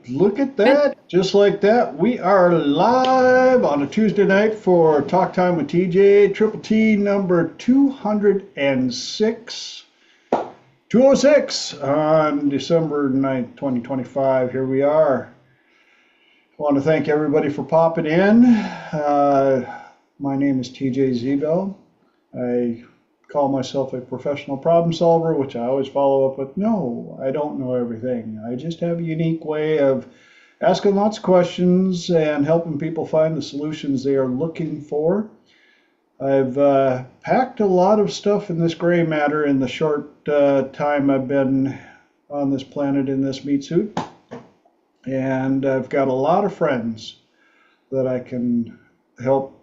Look at Good. that. Just like that, we are live on a Tuesday night for Talk Time with TJ, Triple T number 206, 206 on December 9th, 2025. Here we are. I want to thank everybody for popping in. My name is TJ Zebel. I call myself a professional problem solver, which I always follow up with, no, I don't know everything. I just have a unique way of asking lots of questions and helping people find the solutions they are looking for. I've packed a lot of stuff in this gray matter in the short time I've been on this planet in this meat suit. And I've got a lot of friends that I can help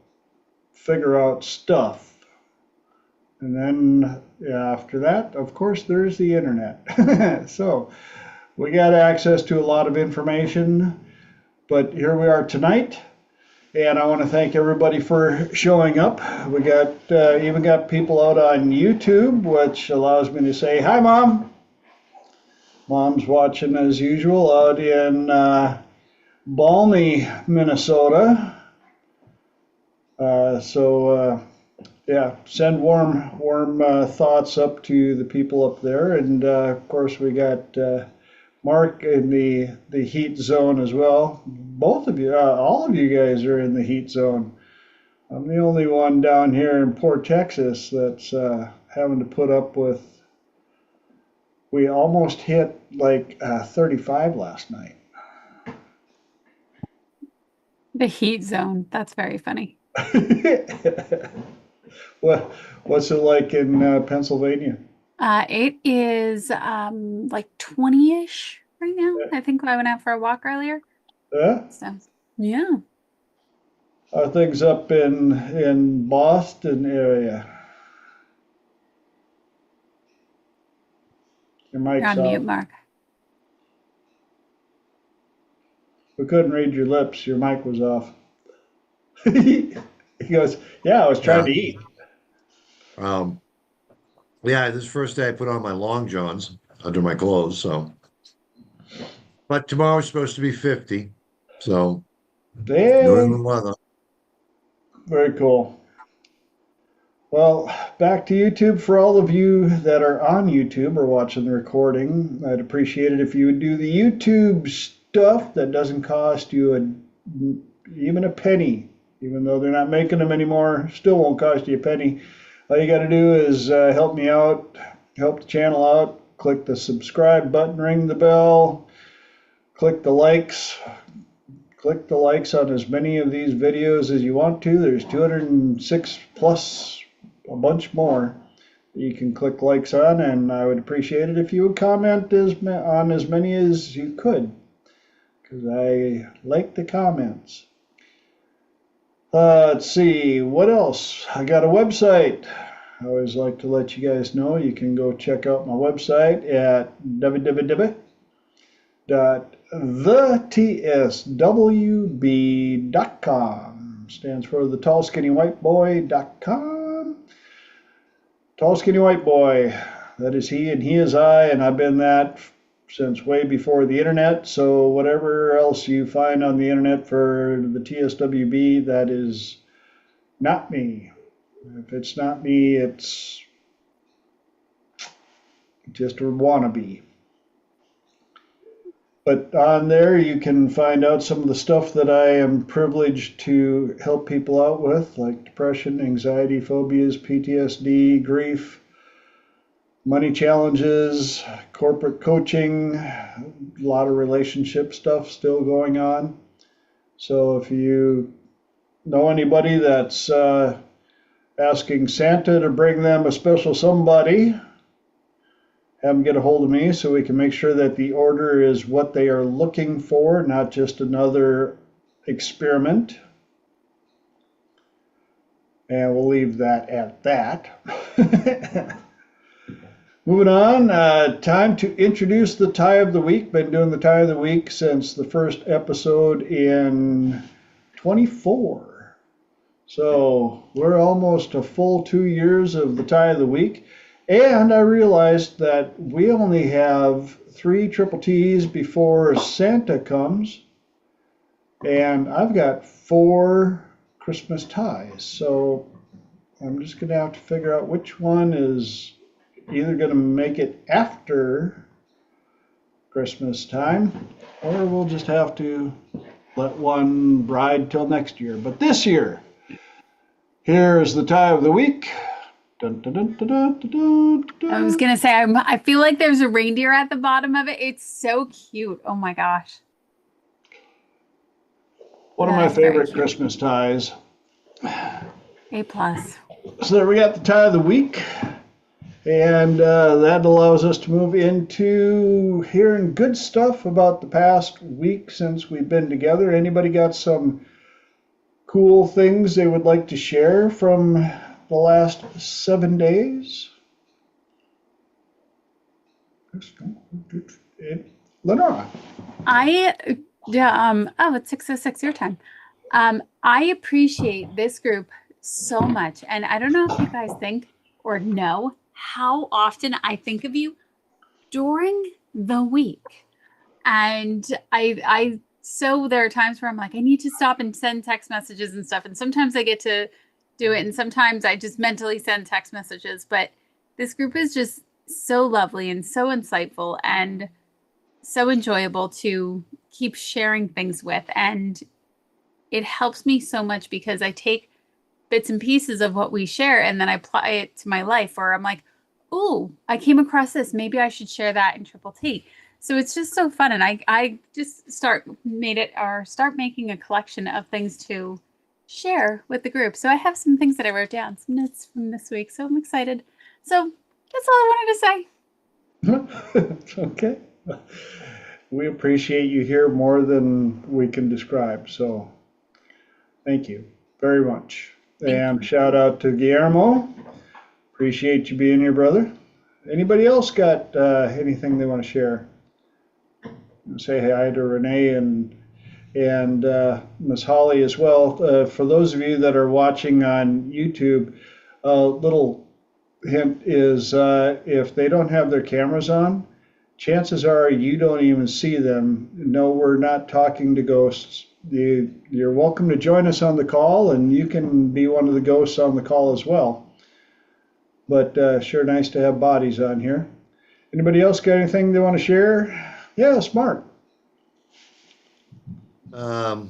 figure out stuff. And then after that, of course, there's the internet. So we got access to a lot of information, but here we are tonight. And I want to thank everybody for showing up. We got even got people out on YouTube, which allows me to say, hi, Mom. Mom's watching as usual out in balmy Minnesota. Yeah, send warm thoughts up to the people up there, and of course we got Mark in the heat zone as well. Both of you, all of you guys are in the heat zone. I'm the only one down here in poor Texas that's having to put up with. We almost hit like 35 last night. The heat zone. That's very funny. What what's it like in Pennsylvania? It is like 20-ish right now. I think I went out for a walk earlier. Yeah? So, yeah. Are things up in Boston area? Your You're mic's on mute, off. Mark. We couldn't read your lips. Your mic was off. He goes, yeah, I was trying Yeah. to eat. Um, yeah, this first day I put on my long johns under my clothes, so but tomorrow's supposed to be 50. So New Dang, England weather. very cool. Well, back to YouTube. For all of you that are on YouTube or watching the recording, I'd appreciate it if you would do the YouTube stuff that doesn't cost you even a penny. Even though they're not making them anymore, still won't cost you a penny. All you got to do is help me out, help the channel out. Click the subscribe button, ring the bell, click the likes. Click the likes on as many of these videos as you want to. There's 206 plus a bunch more that you can click likes on, and I would appreciate it if you would comment on as many as you could, because I like the comments. Let's see, what else? I got a website. I always like to let you guys know you can go check out my website at www.thetSWB.com. Stands for the Tall Skinny White Boy.com. Tall Skinny White Boy. That is he and he is I, and I've been that since way before the internet. So whatever else you find on the internet for the TSWB, that is not me. If it's not me, it's just a wannabe. But on there, you can find out some of the stuff that I am privileged to help people out with, like depression, anxiety, phobias, PTSD, grief, money challenges, corporate coaching, a lot of relationship stuff still going on. So if you know anybody that's asking Santa to bring them a special somebody, have them get a hold of me so we can make sure that the order is what they are looking for, not just another experiment. And we'll leave that at that. Moving on, time to introduce the tie of the week. Been doing the tie of the week since the first episode in 24. So we're almost a full 2 years of the tie of the week. And I realized that we only have 3 triple T's before Santa comes, and I've got 4 Christmas ties. So I'm just going to have to figure out which one is either going to make it after Christmas time, or we'll just have to let one ride till next year. But this year, here is the tie of the week. Dun, dun, dun, dun, dun, dun, dun. I was gonna say, I feel like there's a reindeer at the bottom of it. It's so cute. Oh my gosh. One of my That's very favorite cute. Christmas ties. A plus. So there we got the tie of the week. And that allows us to move into hearing good stuff about the past week since we've been together. Anybody got some cool things they would like to share from the last 7 days? Lenora. Oh, it's 6:06 your time. I appreciate this group so much. And I don't know if you guys think or know how often I think of you during the week. And so there are times where I'm like, I need to stop and send text messages and stuff. And sometimes I get to do it. And sometimes I just mentally send text messages. But this group is just so lovely and so insightful and so enjoyable to keep sharing things with. And it helps me so much because I take bits and pieces of what we share and then I apply it to my life, or I'm like, oh, I came across this. Maybe I should share that in Triple T. So it's just so fun. And I just start making a collection of things to share with the group. So I have some things that I wrote down, some notes from this week. So I'm excited. So that's all I wanted to say. Okay. We appreciate you here more than we can describe. So thank you very much. And shout out to Guillermo. Appreciate you being here, brother. Anybody else got anything they want to share? Say hi to Renee and Miss Holly as well. For those of you that are watching on YouTube, a little hint is if they don't have their cameras on, chances are you don't even see them. No, we're not talking to ghosts. You're welcome to join us on the call, and you can be one of the ghosts on the call as well. But sure nice to have bodies on here. Anybody else got anything they want to share? Yes, Mark. My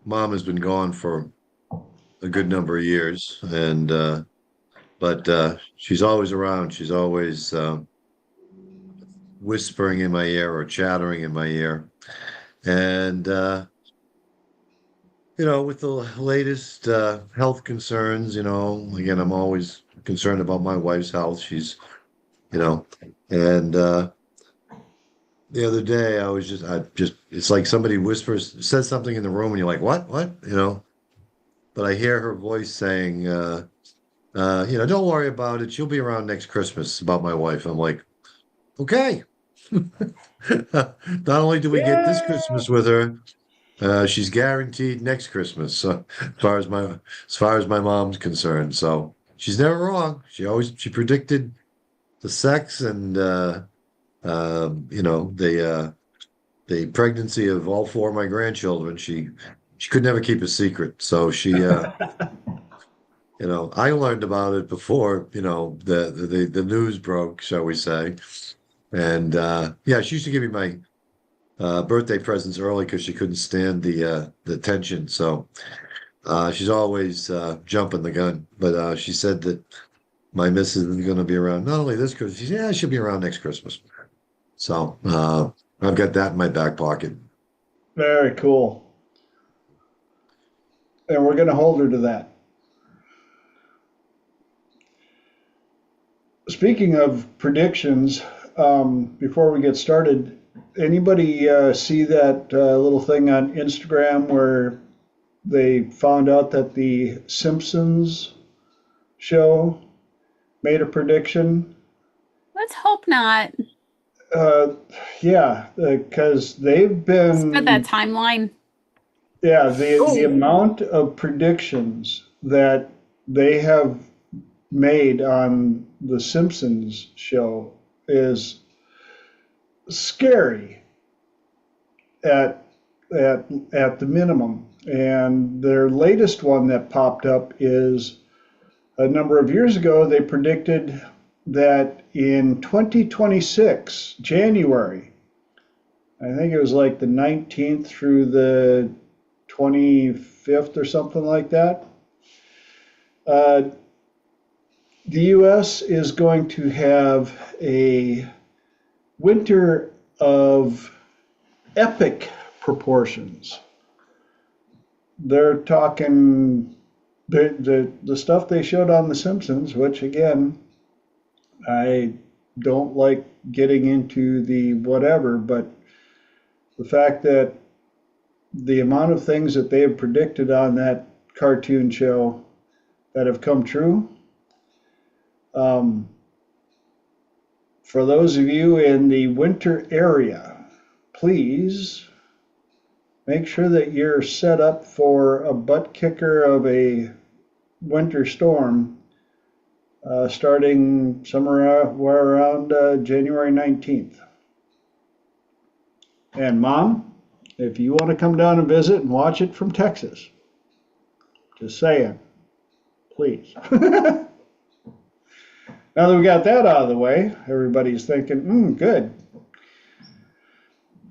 mom has been gone for a good number of years, and but she's always around. She's always whispering in my ear or chattering in my ear, and with the latest health concerns, again, I'm always concerned about my wife's health. She's, and the other day it's like somebody says something in the room and you're like, what, but I hear her voice saying, don't worry about it. She'll be around next Christmas, about my wife. I'm like, okay. Not only do we get this Christmas with her, she's guaranteed next Christmas. So as far as my mom's concerned, so she's never wrong. She predicted the sex and the pregnancy of all 4 of my grandchildren. She could never keep a secret. So she, I learned about it before, the news broke, shall we say. And she used to give me my birthday presents early because she couldn't stand the tension. So she's always jumping the gun. But she said that my missus is going to be around not only this Christmas, she said, she'll be around next Christmas. So I've got that in my back pocket. Very cool. And we're going to hold her to that. Speaking of predictions, before we get started, anybody see that little thing on Instagram where they found out that the Simpsons show made a prediction? Let's hope not. Yeah, because they've been... Spread that timeline. Yeah, the amount of predictions that they have made on the Simpsons show is scary at the minimum. And their latest one that popped up is a number of years ago, they predicted that in 2026, January, I think it was like the 19th through the 25th or something like that, the US is going to have a winter of epic proportions. They're talking the stuff they showed on The Simpsons, which again, I don't like getting into the whatever, but the fact that the amount of things that they have predicted on that cartoon show that have come true. For those of you in the winter area, please make sure that you're set up for a butt kicker of a winter storm starting somewhere around January 19th. And Mom, if you want to come down and visit and watch it from Texas, just saying, please. Now that we got that out of the way, everybody's thinking, good.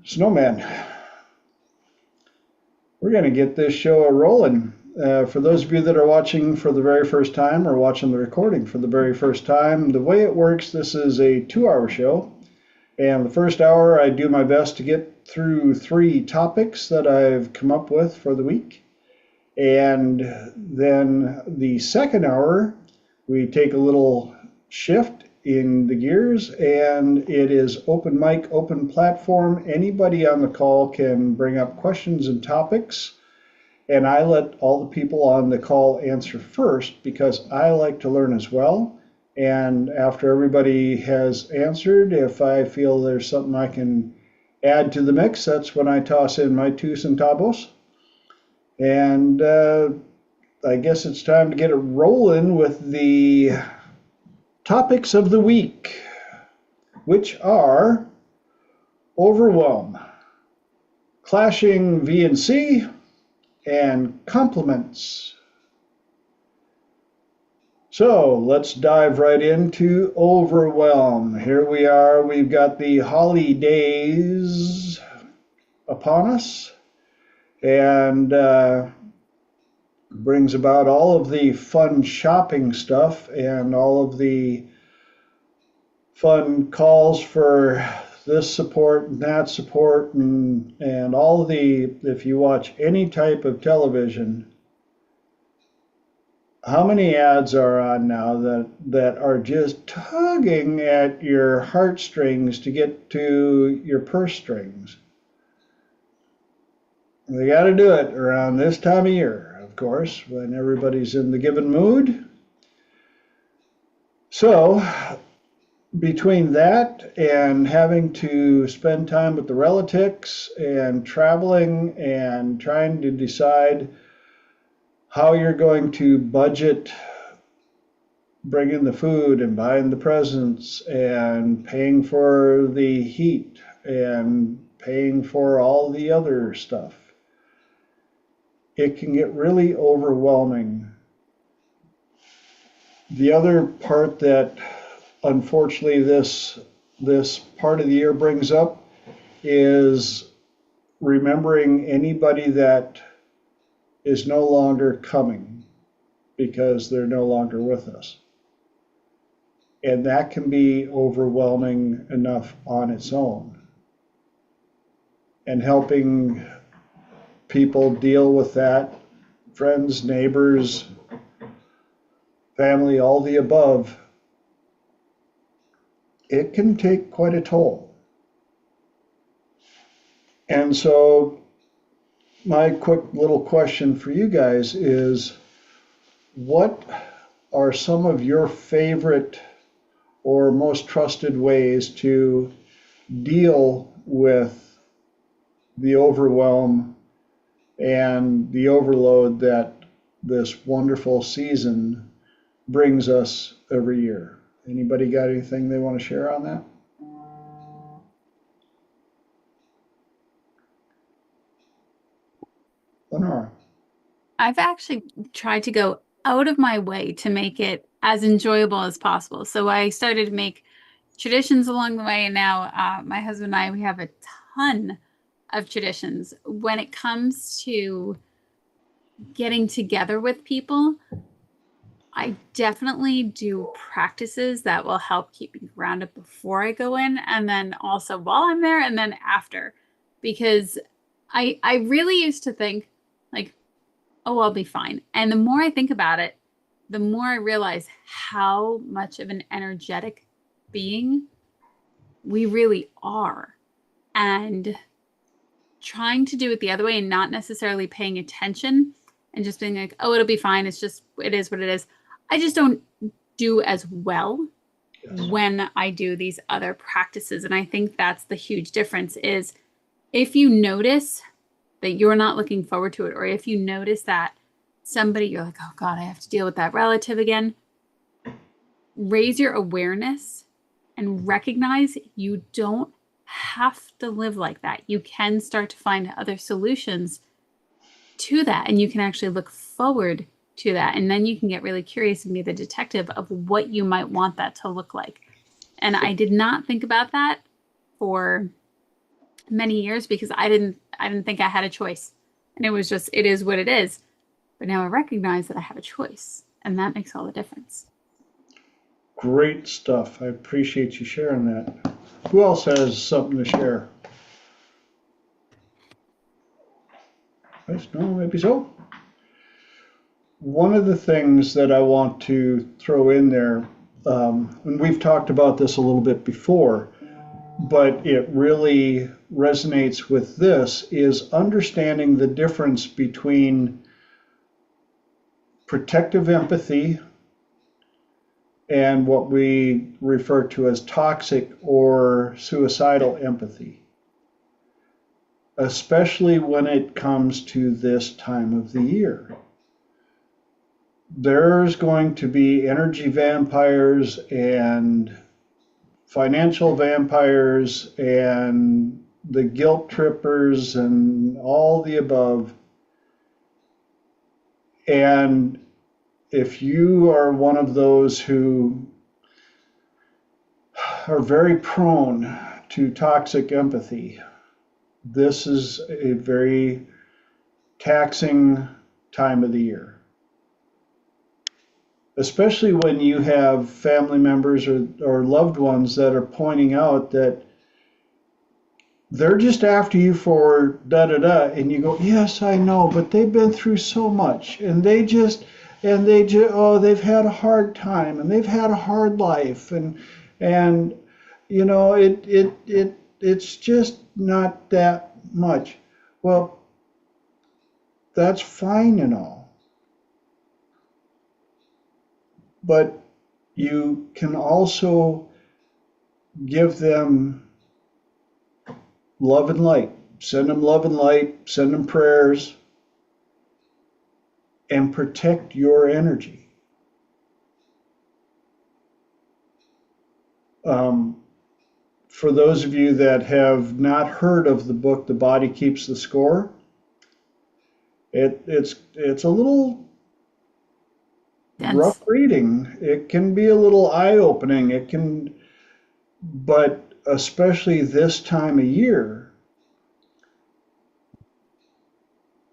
Snowman. We're going to get this show rolling. For those of you that are watching for the very first time or watching the recording for the very first time, the way it works, this is a 2-hour show. And the first hour, I do my best to get through 3 topics that I've come up with for the week. And then the second hour, we take a little shift in the gears, and it is open mic, open platform. Anybody on the call can bring up questions and topics, and I let all the people on the call answer first because I like to learn as well. And after everybody has answered, if I feel there's something I can add to the mix, that's when I toss in my 2 centavos. And I guess it's time to get it rolling with the topics of the week, which are overwhelm, clashing V and C, and compliments. So let's dive right into overwhelm. Here we are. We've got the holidays upon us, and brings about all of the fun shopping stuff and all of the fun calls for this support and that support, and all of the, if you watch any type of television, how many ads are on now that are just tugging at your heartstrings to get to your purse strings? They got to do it around this time of year, of course, when everybody's in the given mood. So between that and having to spend time with the relatives and traveling and trying to decide how you're going to budget bringing the food and buying the presents and paying for the heat and paying for all the other stuff, it can get really overwhelming. The other part that unfortunately this part of the year brings up is remembering anybody that is no longer coming because they're no longer with us. And that can be overwhelming enough on its own. And helping people deal with that, friends, neighbors, family, all the above, it can take quite a toll. And so my quick little question for you guys is, what are some of your favorite or most trusted ways to deal with the overwhelm and the overload that this wonderful season brings us every year. Anybody got anything they want to share on that? Lenora. I've actually tried to go out of my way to make it as enjoyable as possible. So I started to make traditions along the way, and now my husband and I, we have a ton of traditions. When it comes to getting together with people, I definitely do practices that will help keep me grounded before I go in, and then also while I'm there, and then after. Because I really used to think like, oh, I'll be fine. And the more I think about it, the more I realize how much of an energetic being we really are. And trying to do it the other way and not necessarily paying attention and just being like, oh, it'll be fine. It's just, it is what it is. I just don't do as well when I do these other practices. And I think that's the huge difference is if you notice that you're not looking forward to it, or if you notice that somebody, you're like, oh God, I have to deal with that relative again, raise your awareness and recognize you don't have to live like that. You can start to find other solutions to that, and you can actually look forward to that. And then you can get really curious and be the detective of what you might want that to look like. And I did not think about that for many years because I didn't think I had a choice. And it was just, it is what it is. But now I recognize that I have a choice, and that makes all the difference. Great stuff. I appreciate you sharing that. Who else has something to share? No, maybe so. One of the things that I want to throw in there, and we've talked about this a little bit before, but it really resonates with this, is understanding the difference between protective empathy and what we refer to as toxic or suicidal empathy, especially when it comes to this time of the year. There's going to be energy vampires and financial vampires and the guilt trippers and all the above. And if you are one of those who are very prone to toxic empathy, this is a very taxing time of the year. Especially when you have family members or loved ones that are pointing out that they're just after you for da-da-da, and you go, yes, I know, but they've been through so much, and they've had a hard time, and they've had a hard life, and you know, it's just not that much. Well, that's fine and all, but you can also give them love and light. Send them love and light, send them prayers, and protect your energy. For those of you that have not heard of the book, The Body Keeps the Score, it's a little rough reading. It can be a little eye-opening. But especially this time of year,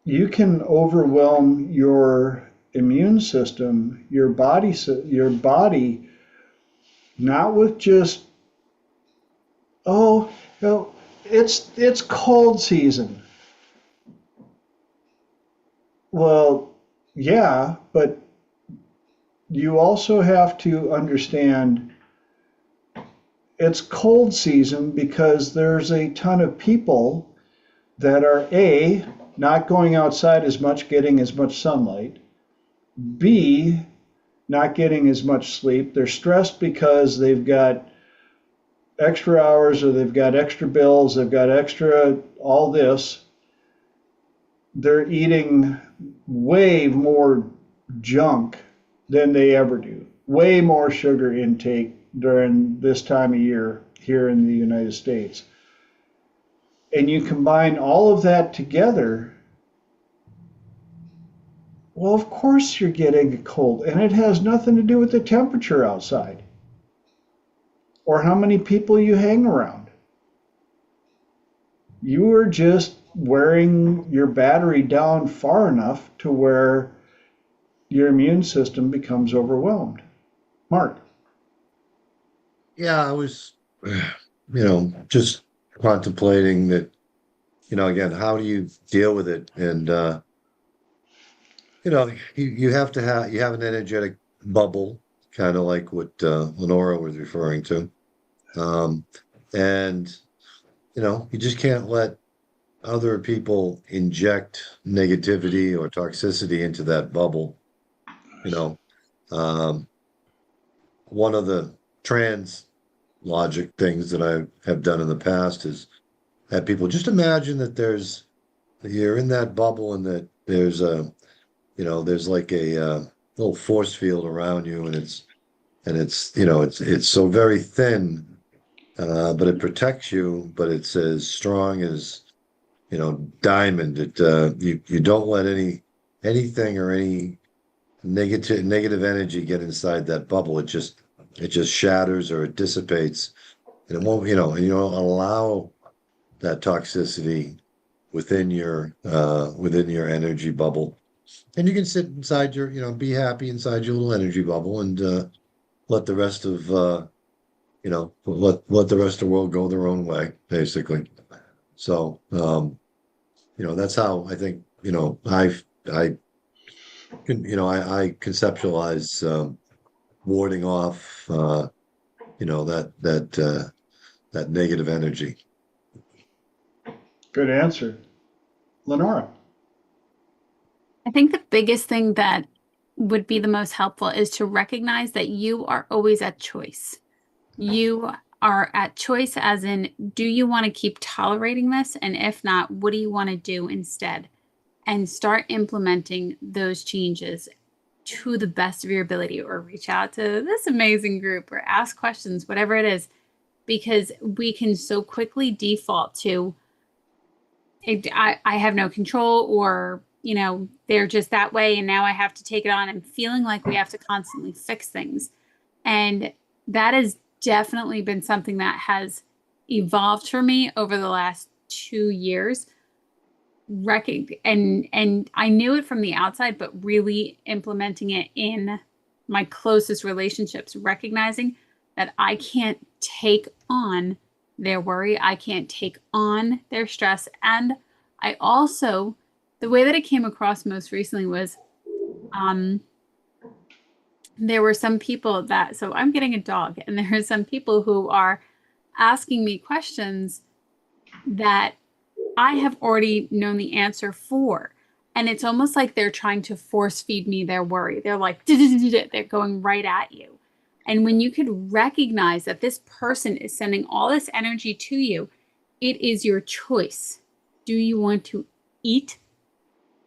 you can overwhelm your immune system, your body, not with just, oh, you know, it's cold season. Well, yeah, but you also have to understand it's cold season because there's a ton of people that are A, not going outside as much, getting as much sunlight, B, not getting as much sleep. They're stressed because they've got extra hours, or they've got extra bills, they've got extra all this. They're eating way more junk than they ever do. Way more sugar intake during this time of year here in the United States. And you combine all of that together, well, of course you're getting a cold. And it has nothing to do with the temperature outside or how many people you hang around. You are just wearing your battery down far enough to where your immune system becomes overwhelmed. Mark. Yeah, I was, just contemplating that, again, how do you deal with it? And, you have to you have an energetic bubble, kind of like what Lenora was referring to. And, you just can't let other people inject negativity or toxicity into that bubble. Um, One of the trans logic things that I have done in the past is have people just imagine that you're in that bubble and that there's like a little force field around you, and it's so very thin, but it protects you, but it's as strong as diamond. You don't let anything or any negative energy get inside that bubble. It just shatters or it dissipates, and it won't, and you don't allow that toxicity within your energy bubble. And you can sit inside be happy inside your little energy bubble and let the rest of let the rest of the world go their own way, basically. So that's how I think I conceptualize warding off that negative energy. Good answer. Lenora. I think the biggest thing that would be the most helpful is to recognize that you are always at choice. You are at choice as in, do you want to keep tolerating this? And if not, what do you want to do instead? And start implementing those changes to the best of your ability, or reach out to this amazing group or ask questions, whatever it is, because we can so quickly default to, I have no control, or, they're just that way and now I have to take it on, and feeling like we have to constantly fix things. And that has definitely been something that has evolved for me over the last 2 years. And I knew it from the outside, but really implementing it in my closest relationships, recognizing that I can't take on their worry, I can't take on their stress. And I also, the way that it came across most recently was there were some people so I'm getting a dog, and there are some people who are asking me questions that I have already known the answer for. And it's almost like they're trying to force feed me their worry. They're like, they're going right at you. And when you could recognize that this person is sending all this energy to you, it is your choice. Do you want to eat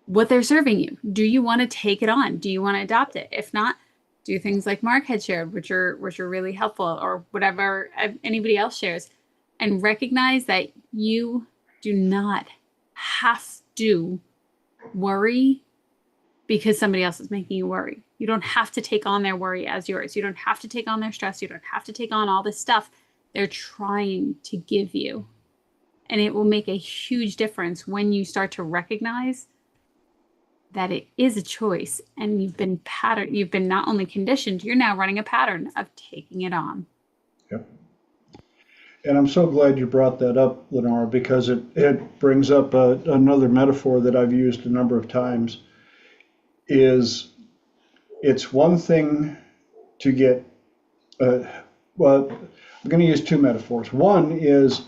what they're serving you? Do you want to take it on? Do you want to adopt it? If not, do things like Mark had shared, which are really helpful, or whatever anybody else shares, and recognize that you do not have to worry because somebody else is making you worry. You don't have to take on their worry as yours. You don't have to take on their stress. You don't have to take on all this stuff they're trying to give you. And it will make a huge difference when you start to recognize that it is a choice, and you've been not only conditioned, you're now running a pattern of taking it on. Yep. And I'm so glad you brought that up, Lenora, because it brings up another metaphor that I've used a number of times. Is it's one thing to get, well, I'm going to use two metaphors. One is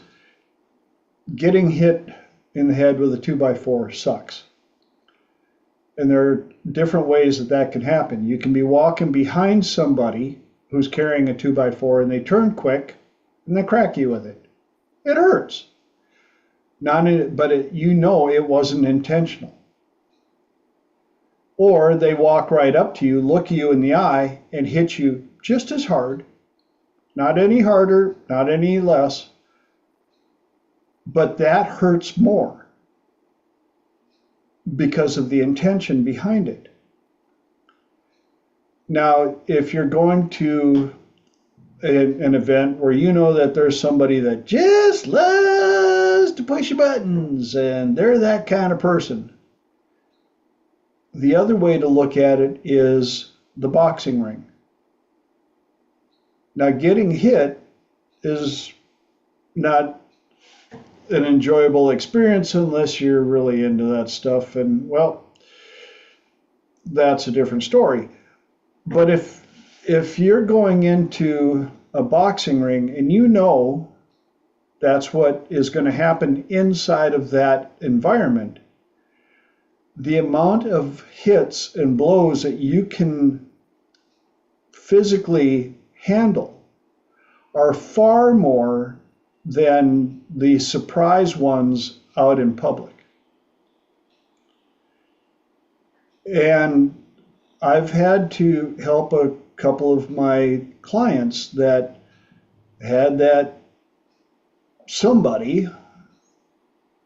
getting hit in the head with a 2x4 sucks. And there are different ways that can happen. You can be walking behind somebody who's carrying a 2x4 and they turn quick and they crack you with it. It hurts. But it wasn't intentional. Or they walk right up to you, look you in the eye, and hit you just as hard, not any harder, not any less, but that hurts more because of the intention behind it. Now, if you're going to an event where you know that there's somebody that just loves to push your buttons and they're that kind of person, the other way to look at it is the boxing ring. Now, getting hit is not an enjoyable experience unless you're really into that stuff, and well, that's a different story. But if you're going into a boxing ring and you know that's what is going to happen inside of that environment, the amount of hits and blows that you can physically handle are far more than the surprise ones out in public. And I've had to help a couple of my clients that had that somebody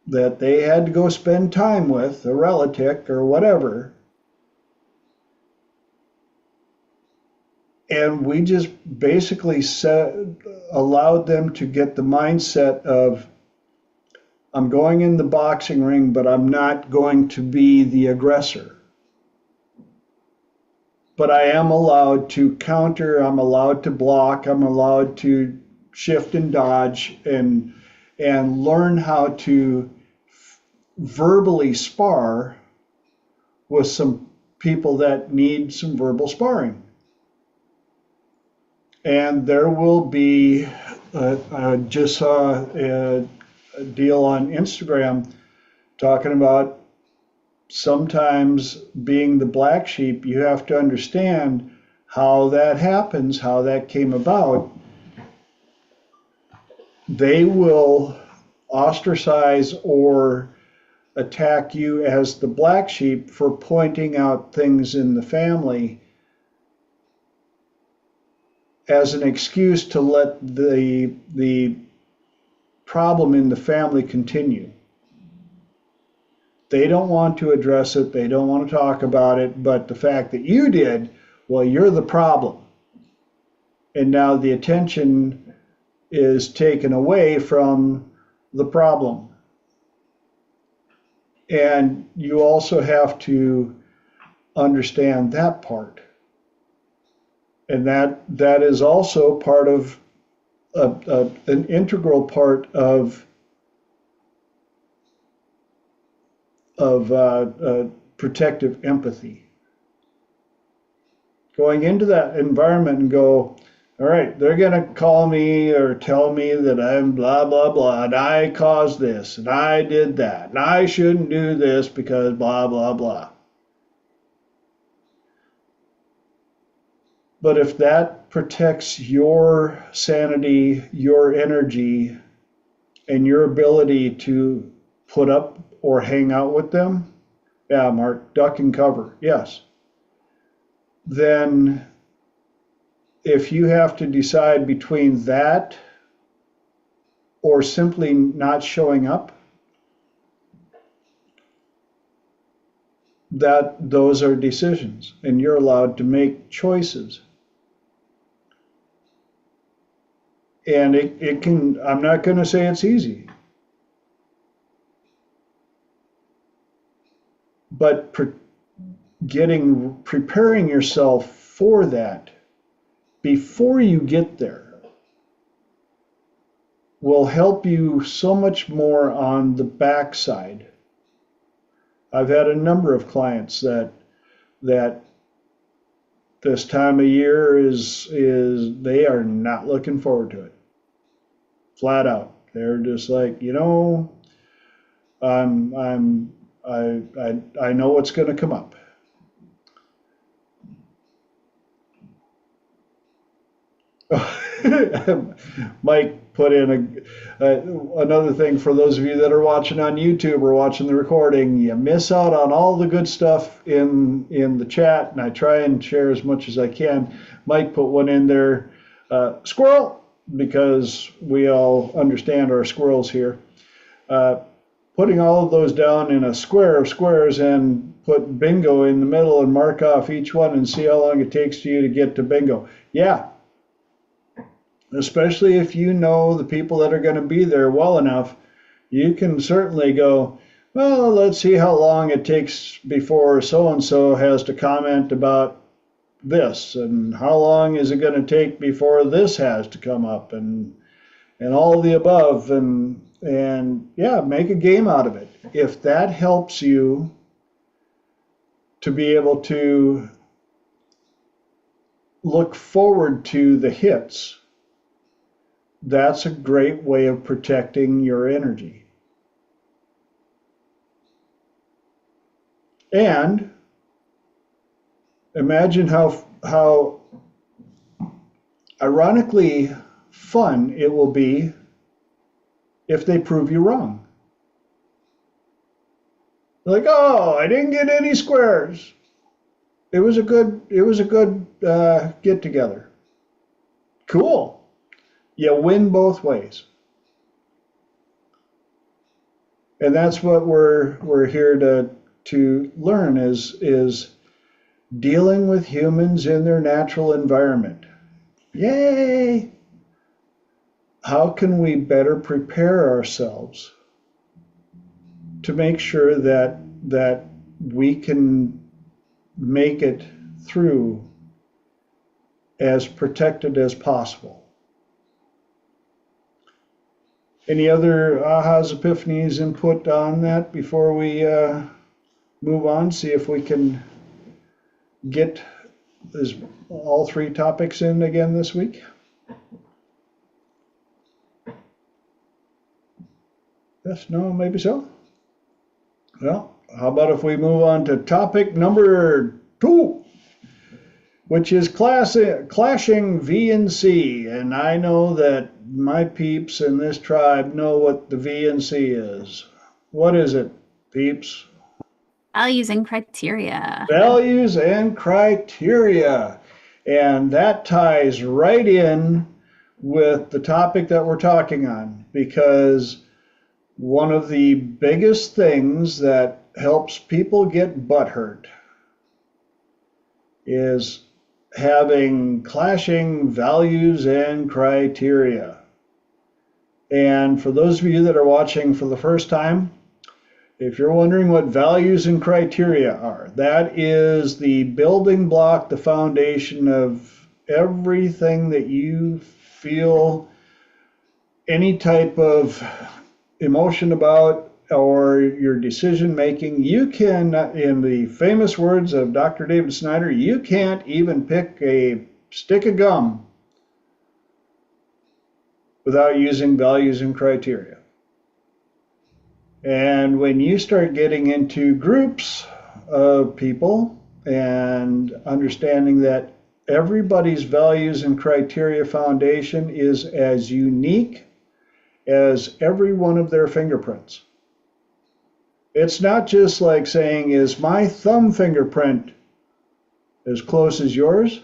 that they had to go spend time with, a relative or whatever, and we just basically allowed them to get the mindset of, I'm going in the boxing ring, but I'm not going to be the aggressor. But I am allowed to counter, I'm allowed to block, I'm allowed to shift and dodge and learn how to verbally spar with some people that need some verbal sparring. And there will be, I just saw a deal on Instagram talking about sometimes being the black sheep, you have to understand how that happens, how that came about. They will ostracize or attack you as the black sheep for pointing out things in the family as an excuse to let the problem in the family continue. They don't want to address it, they don't want to talk about it, but the fact that you did, well, you're the problem. And now the attention is taken away from the problem. And you also have to understand that part. And that is also part of an integral part of protective empathy. Going into that environment and go, all right, they're going to call me or tell me that I'm blah, blah, blah, and I caused this, and I did that, and I shouldn't do this because blah, blah, blah. But if that protects your sanity, your energy, and your ability to put up or hang out with them, yeah, Mark, duck and cover, yes. Then if you have to decide between that or simply not showing up, those are decisions, and you're allowed to make choices. And it can, I'm not going to say it's easy, but preparing yourself for that before you get there will help you so much more on the backside. I've had a number of clients that this time of year is they are not looking forward to it. Flat out. They're just like, I know what's going to come up. Mike put in another thing for those of you that are watching on YouTube or watching the recording. You miss out on all the good stuff in the chat, and I try and share as much as I can. Mike put one in there, squirrel, because we all understand our squirrels here. Putting all of those down in a square of squares and put bingo in the middle and mark off each one and see how long it takes you to get to bingo. Yeah, especially if you know the people that are going to be there well enough, you can certainly go, well, let's see how long it takes before so-and-so has to comment about this, and how long is it going to take before this has to come up, and all the above, and yeah, make a game out of it. If that helps you to be able to look forward to the hits, that's a great way of protecting your energy. And imagine how ironically fun it will be if they prove you wrong. Like, oh, I didn't get any squares. It was a good get together. Cool. You win both ways. And that's what we're here to learn is dealing with humans in their natural environment. Yay! How can we better prepare ourselves to make sure that we can make it through as protected as possible? Any other ahas, epiphanies, input on that before we move on? See if we can get all three topics in again this week. Yes, no, maybe so. Well, how about if we move on to topic number 2, which is clashing V and C. And I know that my peeps in this tribe know what the V and C is. What is it, peeps? Values and criteria. Values and criteria. And that ties right in with the topic that we're talking on, because one of the biggest things that helps people get butthurt is having clashing values and criteria. And for those of you that are watching for the first time, if you're wondering what values and criteria are, that is the building block, the foundation of everything that you feel any type of emotion about or your decision making. You can, in the famous words of Dr. David Snyder, you can't even pick a stick of gum without using values and criteria. And when you start getting into groups of people and understanding that everybody's values and criteria foundation is as unique as every one of their fingerprints. It's not just like saying, is my thumb fingerprint as close as yours?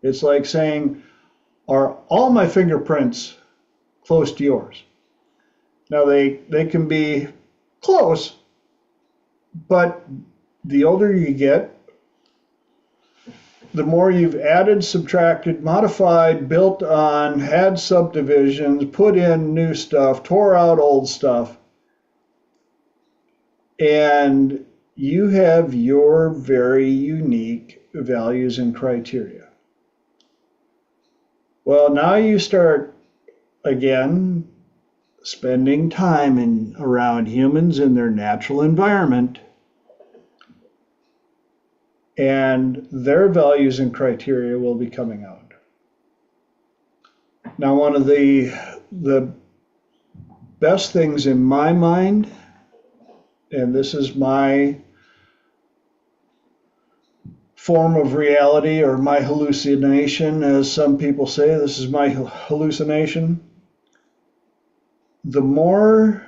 It's like saying, are all my fingerprints close to yours? Now they can be close, but the older you get, the more you've added, subtracted, modified, built on, had subdivisions, put in new stuff, tore out old stuff, and you have your very unique values and criteria. Well, now you start, again, spending time around humans in their natural environment, and their values and criteria will be coming out. Now, one of the best things in my mind, and this is my form of reality, or my hallucination, as some people say. This is my hallucination. The more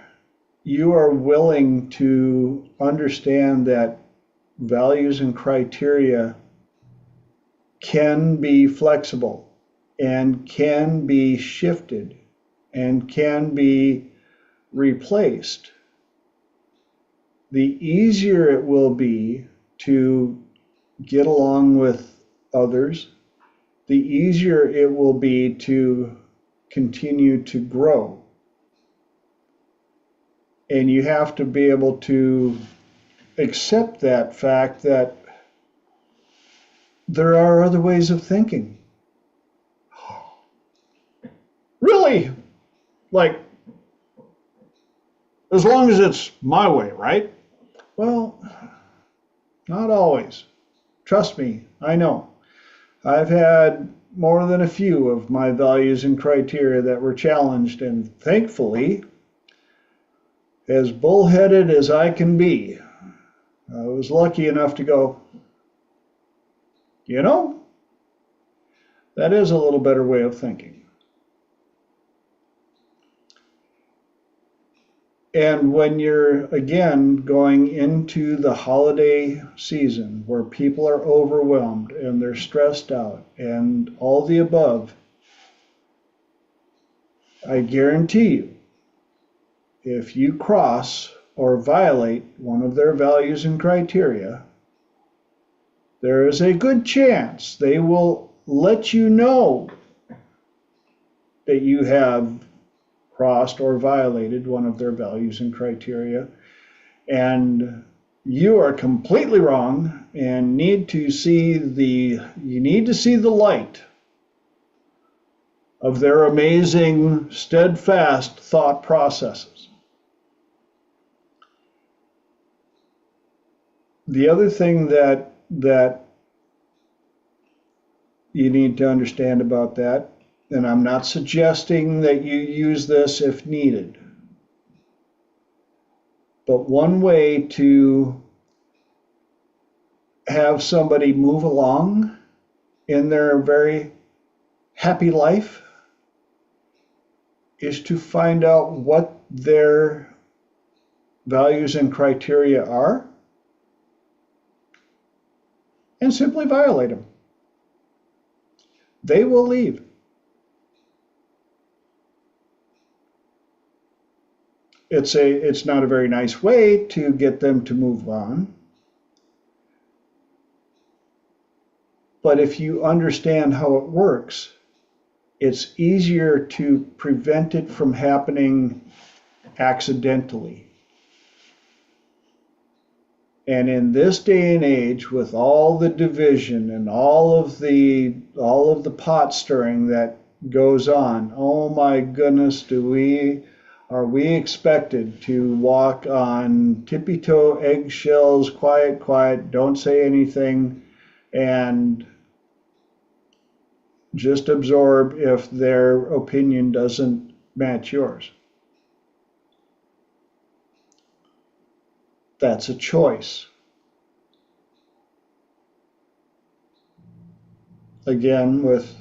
you are willing to understand that values and criteria can be flexible and can be shifted and can be replaced, the easier it will be to get along with others, the easier it will be to continue to grow. And you have to be able to accept that fact that there are other ways of thinking. Really? Like, as long as it's my way, right? Well, not always. Trust me, I know. I've had more than a few of my values and criteria that were challenged, and thankfully, as bullheaded as I can be, I was lucky enough to go, you know, that is a little better way of thinking. And when you're, again, going into the holiday season where people are overwhelmed and they're stressed out and all the above, I guarantee you, if you cross or violate one of their values and criteria, there is a good chance they will let you know that you have crossed or violated one of their values and criteria, and you are completely wrong and need to see the light of their amazing, steadfast thought processes. The other thing that you need to understand about that, and I'm not suggesting that you use this if needed, but one way to have somebody move along in their very happy life is to find out what their values and criteria are and simply violate them. They will leave. It's not a very nice way to get them to move on. But if you understand how it works, it's easier to prevent it from happening accidentally. And in this day and age, with all the division and all of the pot stirring that goes on, oh my goodness, are we expected to walk on tippy-toe eggshells, quiet, don't say anything, and just absorb if their opinion doesn't match yours? That's a choice. Again, with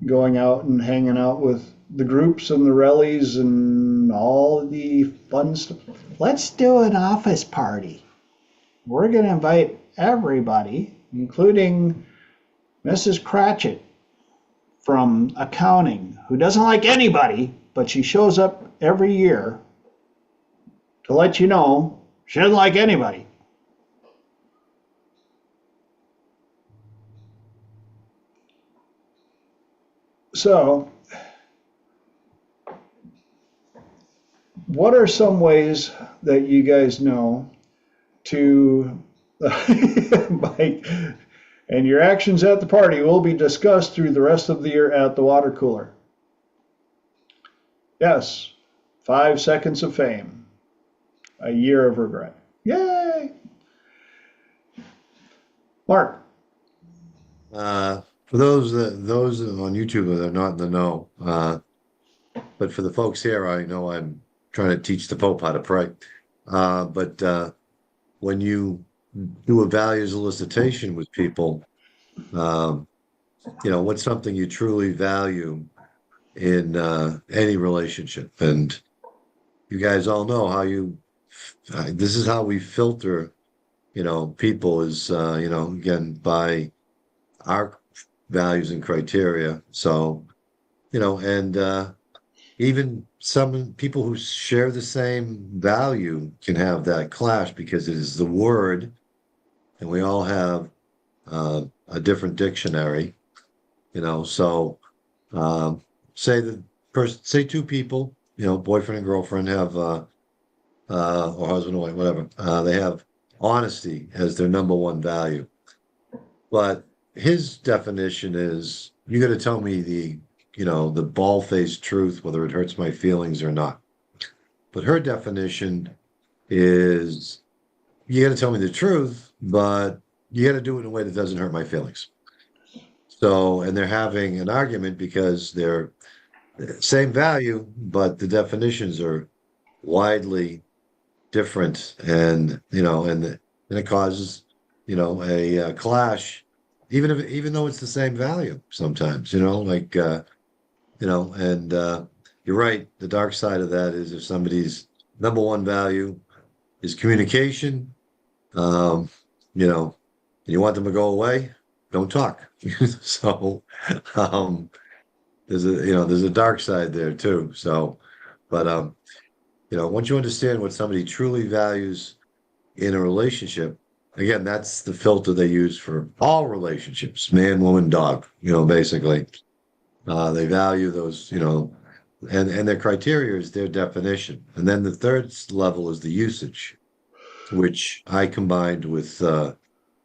going out and hanging out with the groups and the rallies and all the fun stuff. Let's do an office party. We're going to invite everybody, including Mrs. Cratchit from accounting, who doesn't like anybody, but she shows up every year to let you know she doesn't like anybody. So, what are some ways that you guys know to, Mike, and your actions at the party will be discussed through the rest of the year at the water cooler? Yes, 5 seconds of fame, a year of regret. Yay! Mark. For those on YouTube that are not in the know, but for the folks here, I know I'm trying to teach the Pope how to pray. But when you do a values elicitation with people, um, what's something you truly value in any relationship. And you guys all know how this is how we filter, people is, again, by our values and criteria. So, and even some people who share the same value can have that clash because it is the word, and we all have a different dictionary, so um, say two people, boyfriend and girlfriend have or husband or wife, whatever, they have honesty as their number one value. But his definition is you got to tell me the bald-faced truth, whether it hurts my feelings or not. But her definition is you got to tell me the truth, but you got to do it in a way that doesn't hurt my feelings. So, and they're having an argument because they're same value, but the definitions are widely different, and it causes a clash, even though it's the same value sometimes. And you're right. The dark side of that is if somebody's number one value is communication, um, you know, and you want them to go away, don't talk. So there's a dark side there too. So, but once you understand what somebody truly values in a relationship, again, that's the filter they use for all relationships, man, woman, dog, basically. They value those, and their criteria is their definition. And then the third level is the usage, which I combined with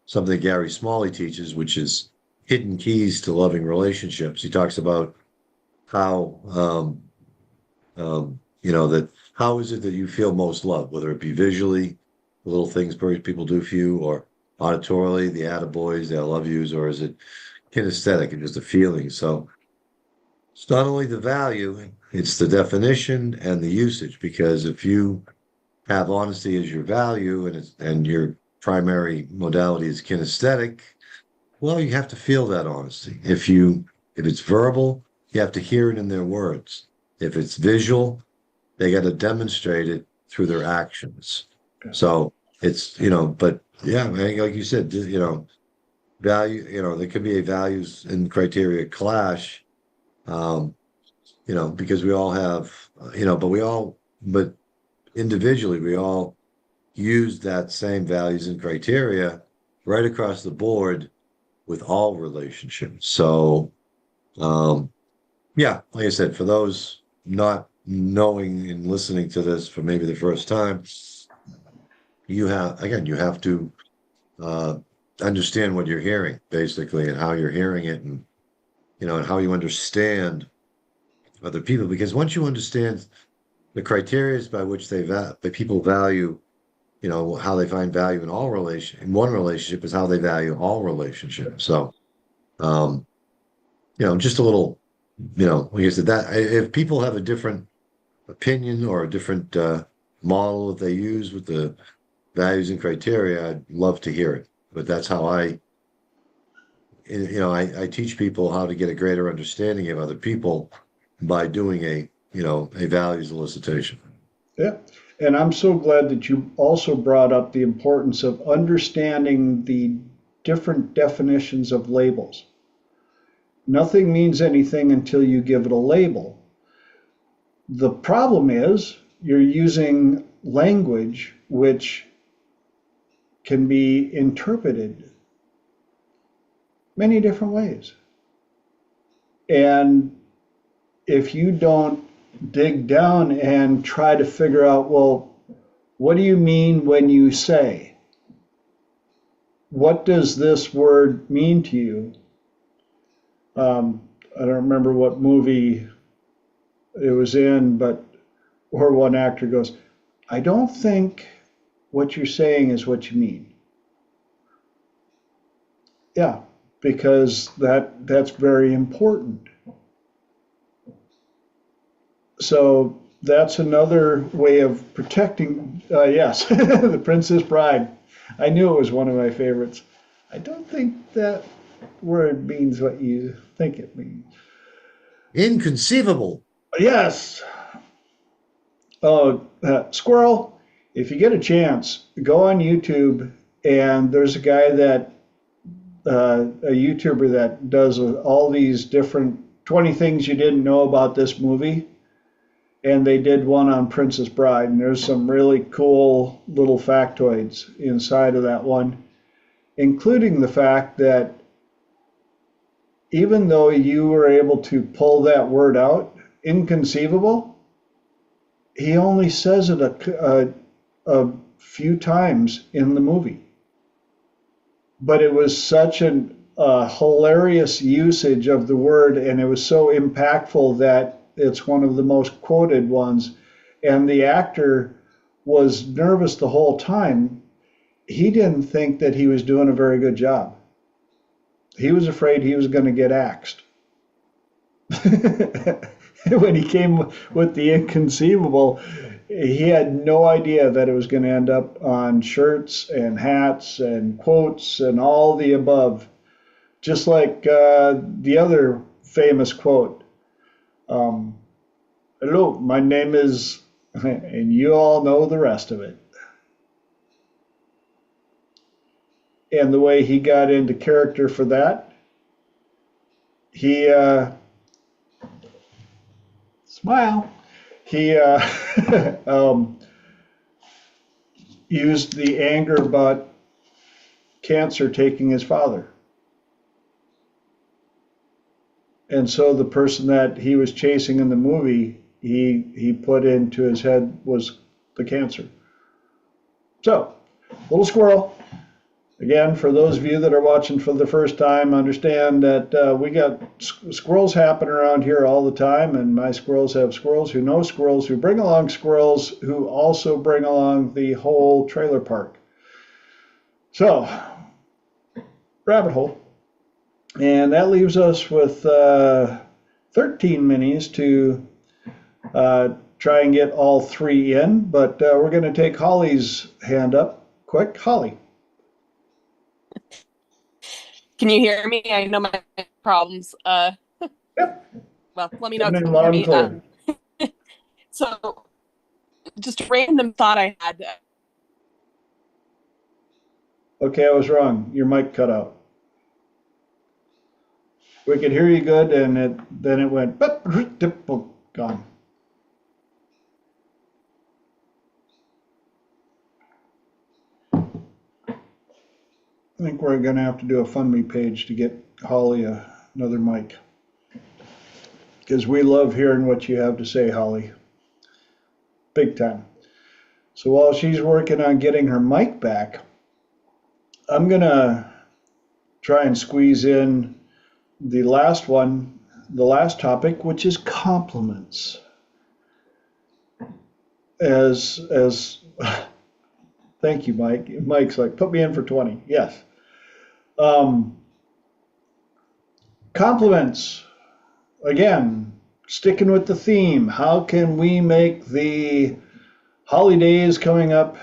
something Gary Smalley teaches, which is hidden keys to loving relationships. He talks about how, that how is it that you feel most loved, whether it be visually, the little things people do for you, or auditorily, the attaboys, the I love yous, or is it kinesthetic and just a feeling? So it's not only the value, it's the definition and the usage, because if you have honesty as your value and your primary modality is kinesthetic, well, you have to feel that honesty. If it's verbal, you have to hear it in their words. If it's visual, they got to demonstrate it through their actions. So it's, but yeah, like you said, value, there could be a values and criteria clash, because we all have, but individually, we all use that same values and criteria right across the board with all relationships. So, yeah, like I said, for those not knowing and listening to this for maybe the first time, you have to understand what you're hearing, basically, and how you're hearing it, and and how you understand other people. Because once you understand the criteria by which people value, how they find value in one relationship is how they value all relationships. So, just a little, like I said, that if people have a different opinion or a different model that they use with the values and criteria, I'd love to hear it. But that's how I teach people how to get a greater understanding of other people by doing a values elicitation. Yeah. And I'm so glad that you also brought up the importance of understanding the different definitions of labels. Nothing means anything until you give it a label. The problem is you're using language which can be interpreted many different ways. And if you don't dig down and try to figure out, well, what do you mean when you say? What does this word mean to you? I don't remember what movie it was in, but where one actor goes, I don't think what you're saying is what you mean. Yeah, because that's very important. So that's another way of protecting. Yes, The Princess Bride. I knew it was one of my favorites. I don't think that word means what you think it means. Inconceivable. Yes. Oh, squirrel, if you get a chance, go on YouTube, and there's a guy that, a YouTuber that does all these different 20 things you didn't know about this movie. And they did one on Princess Bride, and there's some really cool little factoids inside of that one, including the fact that even though you were able to pull that word out, inconceivable, he only says it a few times in the movie. But it was such a hilarious usage of the word, and it was so impactful that it's one of the most quoted ones. And the actor was nervous the whole time. He didn't think that he was doing a very good job. He was afraid he was going to get axed. When he came with the inconceivable, he had no idea that it was going to end up on shirts and hats and quotes and all the above. Just like the other famous quote, hello, my name is, and you all know the rest of it. And the way he got into character for that, he, smile, he used the anger about cancer taking his father. And so the person that he was chasing in the movie, he put into his head was the cancer. So, little squirrel. Again, for those of you that are watching for the first time, understand that we got squirrels happen around here all the time, and my squirrels have squirrels who know squirrels, who bring along squirrels, who also bring along the whole trailer park. So, rabbit hole. And that leaves us with 13 minis to try and get all three in, but we're going to take Holly's hand up quick. Holly. Can you hear me? I know my problems. Yep. Well, let me know if Coming you in can loud hear and me. clear. So, just a random thought I had. Okay, I was wrong. Your mic cut out. We could hear you good, and then it went gone. I think we're going to have to do a Fund Me page to get Holly another mic, because we love hearing what you have to say, Holly. Big time. So while she's working on getting her mic back, I'm going to try and squeeze in the last one, the last topic, which is compliments. As thank you, Mike. Mike's like, put me in for 20. Yes. Compliments. Again, sticking with the theme. How can we make the holidays coming up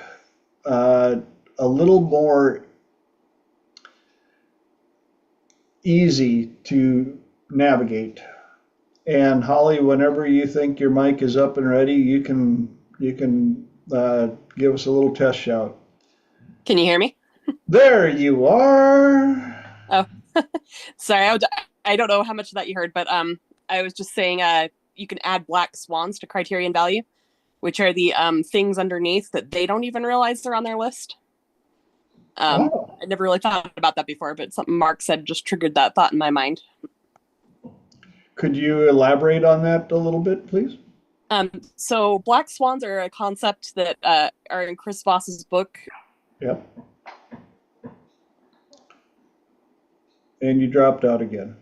a little more easy to navigate? And Holly, whenever you think your mic is up and ready, you can give us a little test shout. Can you hear me? There you are. Oh, sorry. I don't know how much of that you heard, but I was just saying you can add black swans to criterion value, which are the things underneath that they don't even realize they're on their list. I never really thought about that before, but something Mark said just triggered that thought in my mind. Could you elaborate on that a little bit, please? So black swans are a concept that are in Chris Voss's book. Yep. And you dropped out again.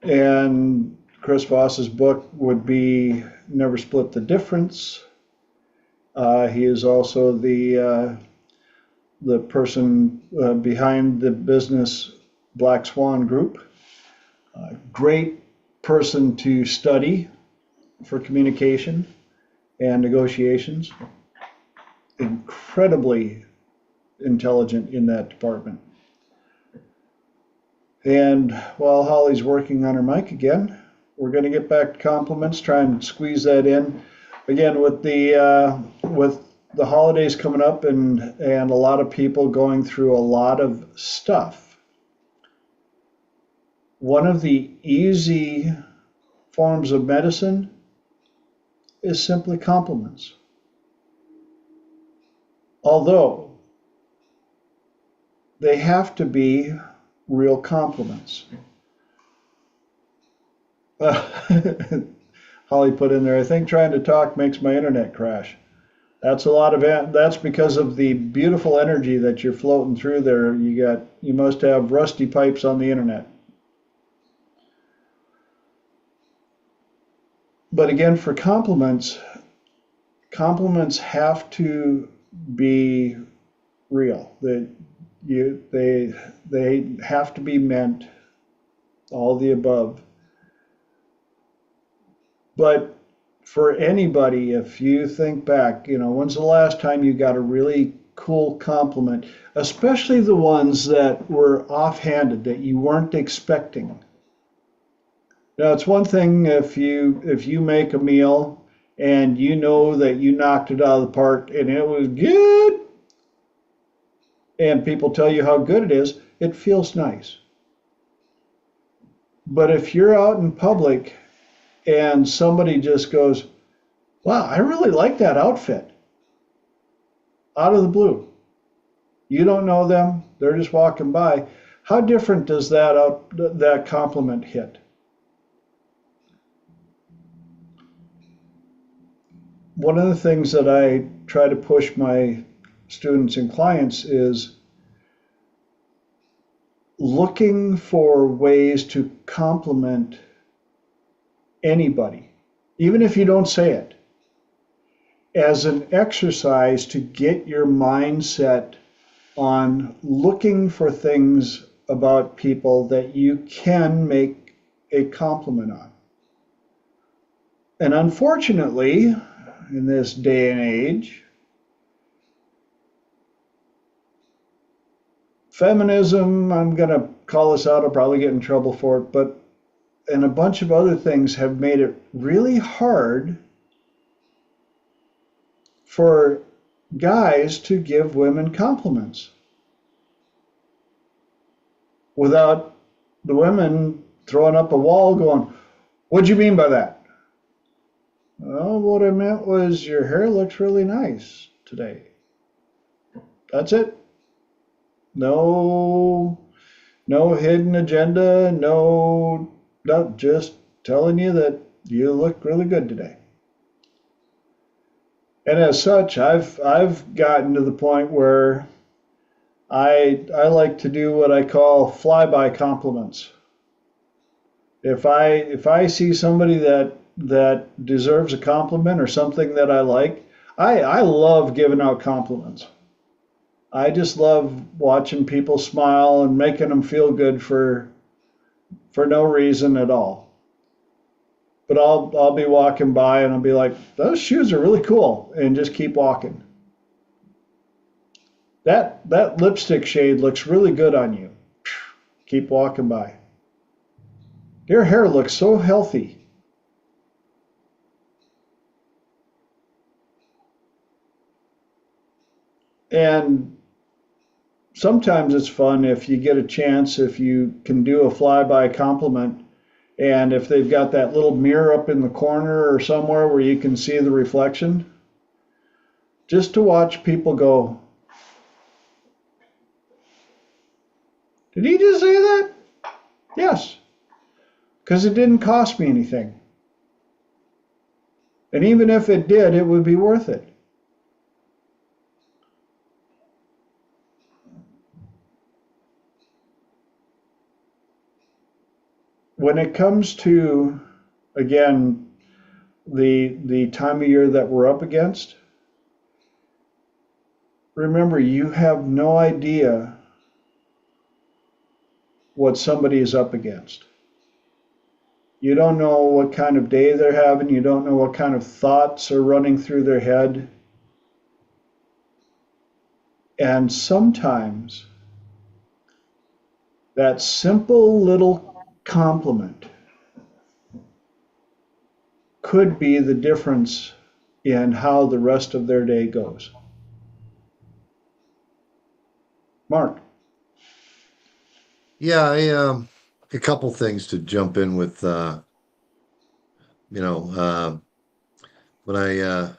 And Chris Voss's book would be Never Split the Difference. He is also the person behind the business Black Swan Group. Great person to study for communication and negotiations. Incredibly intelligent in that department. And while Holly's working on her mic again, we're going to get back to compliments, try and squeeze that in. Again, with the holidays coming up and a lot of people going through a lot of stuff, one of the easy forms of medicine is simply compliments. Although they have to be real compliments. Holly put in there, I think trying to talk makes my internet crash. That's because of the beautiful energy that you're floating through there. You must have rusty pipes on the internet. But again, for compliments have to be real. They have to be meant, all the above. But for anybody, if you think back, when's the last time you got a really cool compliment, especially the ones that were offhanded, that you weren't expecting? Now, it's one thing if you make a meal and you know that you knocked it out of the park and it was good, and people tell you how good it is, it feels nice. But if you're out in public and somebody just goes, wow, I really like that outfit, out of the blue. You don't know them, they're just walking by. How different does that compliment hit? One of the things that I try to push my students and clients is looking for ways to compliment anybody, even if you don't say it, as an exercise to get your mindset on looking for things about people that you can make a compliment on. And unfortunately, in this day and age, feminism, I'm going to call this out, I'll probably get in trouble for it, and a bunch of other things have made it really hard for guys to give women compliments without the women throwing up a wall going, what'd you mean by that? Well, what I meant was your hair looks really nice today. That's it. No hidden agenda, no, just telling you that you look really good today. And as such, I've gotten to the point where I like to do what I call flyby compliments. If I see somebody that deserves a compliment or something that I like, I love giving out compliments. I just love watching people smile and making them feel good for no reason at all. But I'll be walking by and I'll be like, those shoes are really cool, and just keep walking. That lipstick shade looks really good on you. Keep walking by. Your hair looks so healthy. And sometimes it's fun if you get a chance, if you can do a flyby compliment, and if they've got that little mirror up in the corner or somewhere where you can see the reflection, just to watch people go, did he just say that? Yes, because it didn't cost me anything. And even if it did, it would be worth it. When it comes to, again, the time of year that we're up against, remember, you have no idea what somebody is up against. You don't know what kind of day they're having. You don't know what kind of thoughts are running through their head. And sometimes that simple little compliment could be the difference in how the rest of their day goes. Mark. Yeah, a couple things to jump in with. When I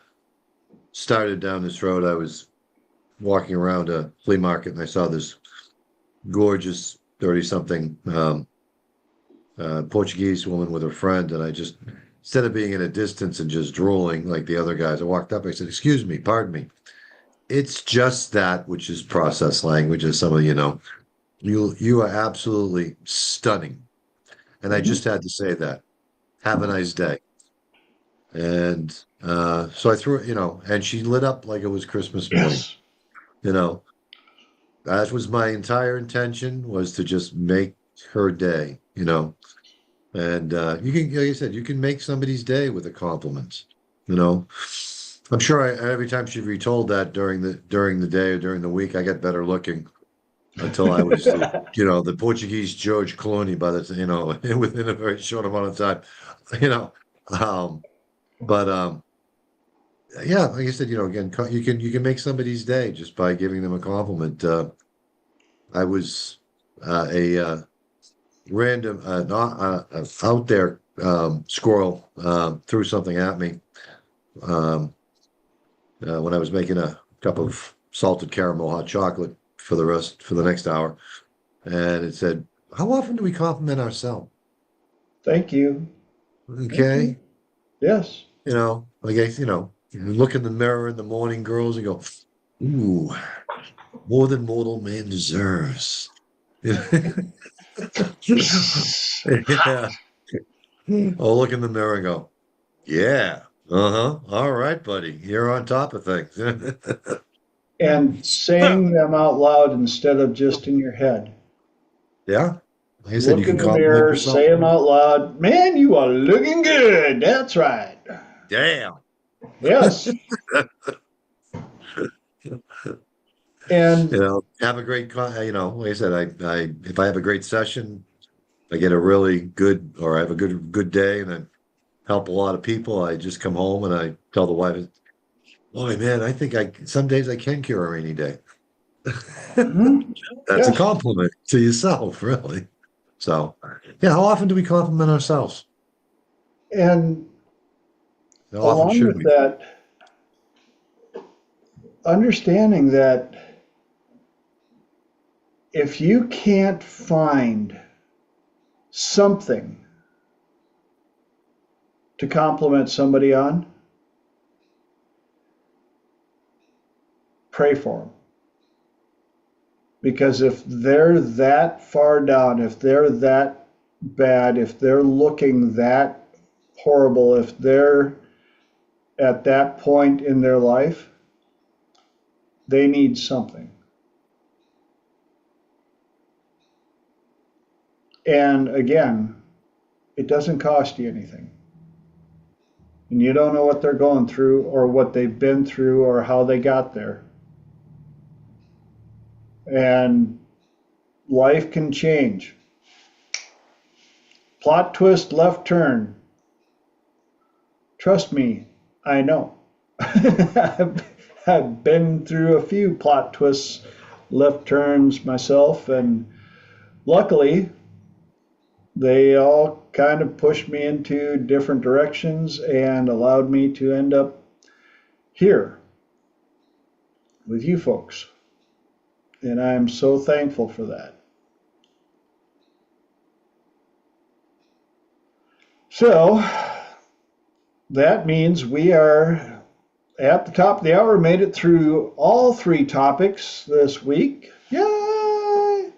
started down this road, I was walking around a flea market and I saw this gorgeous 30-something Portuguese woman with her friend, and I just, instead of being at a distance and just drooling like the other guys, I walked up. I said, "Excuse me, pardon me. It's just that," which is process language, as some of you know. You are absolutely stunning, and I just had to say that. Have a nice day. And so I threw it, and she lit up like it was Christmas morning. Yes. That was my entire intention, was to just make her day. And you can, like I said, you can make somebody's day with a compliment. I'm sure every time she retold that during the day or during the week, I got better looking until I was the Portuguese George Clooney by the within a very short amount of time. But yeah, like I said, again, you can make somebody's day just by giving them a compliment. I was a random out there squirrel threw something at me when I was making a cup of salted caramel hot chocolate for the next hour, and it said, "How often do we compliment ourselves?" Thank you. Okay. Thank you. Yes. I guess, you look in the mirror in the morning, girls, and go, "Ooh, more than mortal man deserves." Yeah. Or look in the mirror and go, "Yeah, all right, buddy, you're on top of things." And saying them out loud instead of just in your head. Yeah. Like I said, you Look can in the compliment mirror, yourself. say them out loud. Man, you are looking good. That's right. Damn. Yes. And Have a great, like I said, I if I have a great session, I get a really good, or I have a good day, and I help a lot of people. I just come home and I tell the wife, "Boy, man, I think some days I can cure a rainy day." mhm, That's a yes. compliment to yourself, really. So, yeah, how often do we compliment ourselves? And How often along should with we? that, understanding that if you can't find something to compliment somebody on, pray for them. Because if they're that far down, if they're that bad, if they're looking that horrible, if they're at that point in their life, they need something. And again, it doesn't cost you anything. And you don't know what they're going through or what they've been through or how they got there. And life can change. Plot twist, left turn. Trust me, I know. I've been through a few plot twists, left turns myself, and luckily they all kind of pushed me into different directions and allowed me to end up here with you folks. And I'm so thankful for that. So that means we are at the top of the hour, made it through all three topics this week. Yay!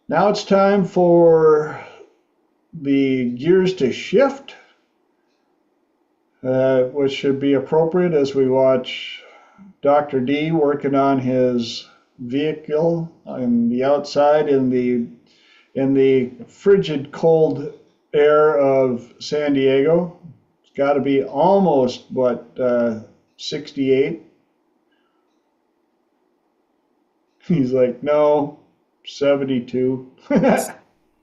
Now it's time for the gears to shift, which should be appropriate as we watch Dr. D working on his vehicle on the outside in the frigid cold air of San Diego. It's got to be almost 68. He's like, no, 72.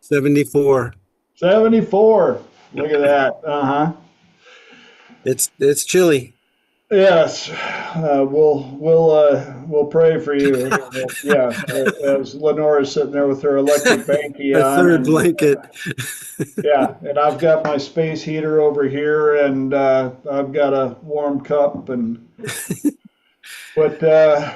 74. 74. Look at that. Uh-huh. It's chilly. Yes, we'll pray for you. Yeah, as Lenora's sitting there with her electric banky A on, third and blanket. yeah, and I've got my space heater over here, and I've got a warm cup, and but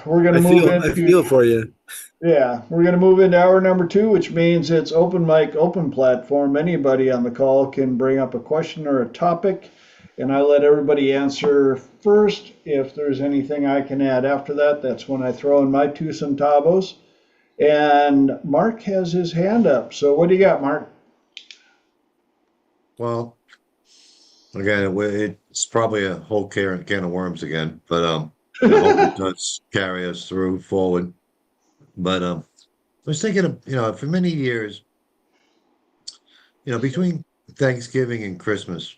we're gonna move I into feel for you. yeah, we're gonna move into hour number two, which means it's open mic, open platform. Anybody on the call can bring up a question or a topic, and I let everybody answer first. If there's anything I can add after that, that's when I throw in my two centavos. And Mark has his hand up. So what do you got, Mark? Well, again, it's probably a whole can of worms again, but I hope it does carry us through forward. But I was thinking of, for many years, between Thanksgiving and Christmas,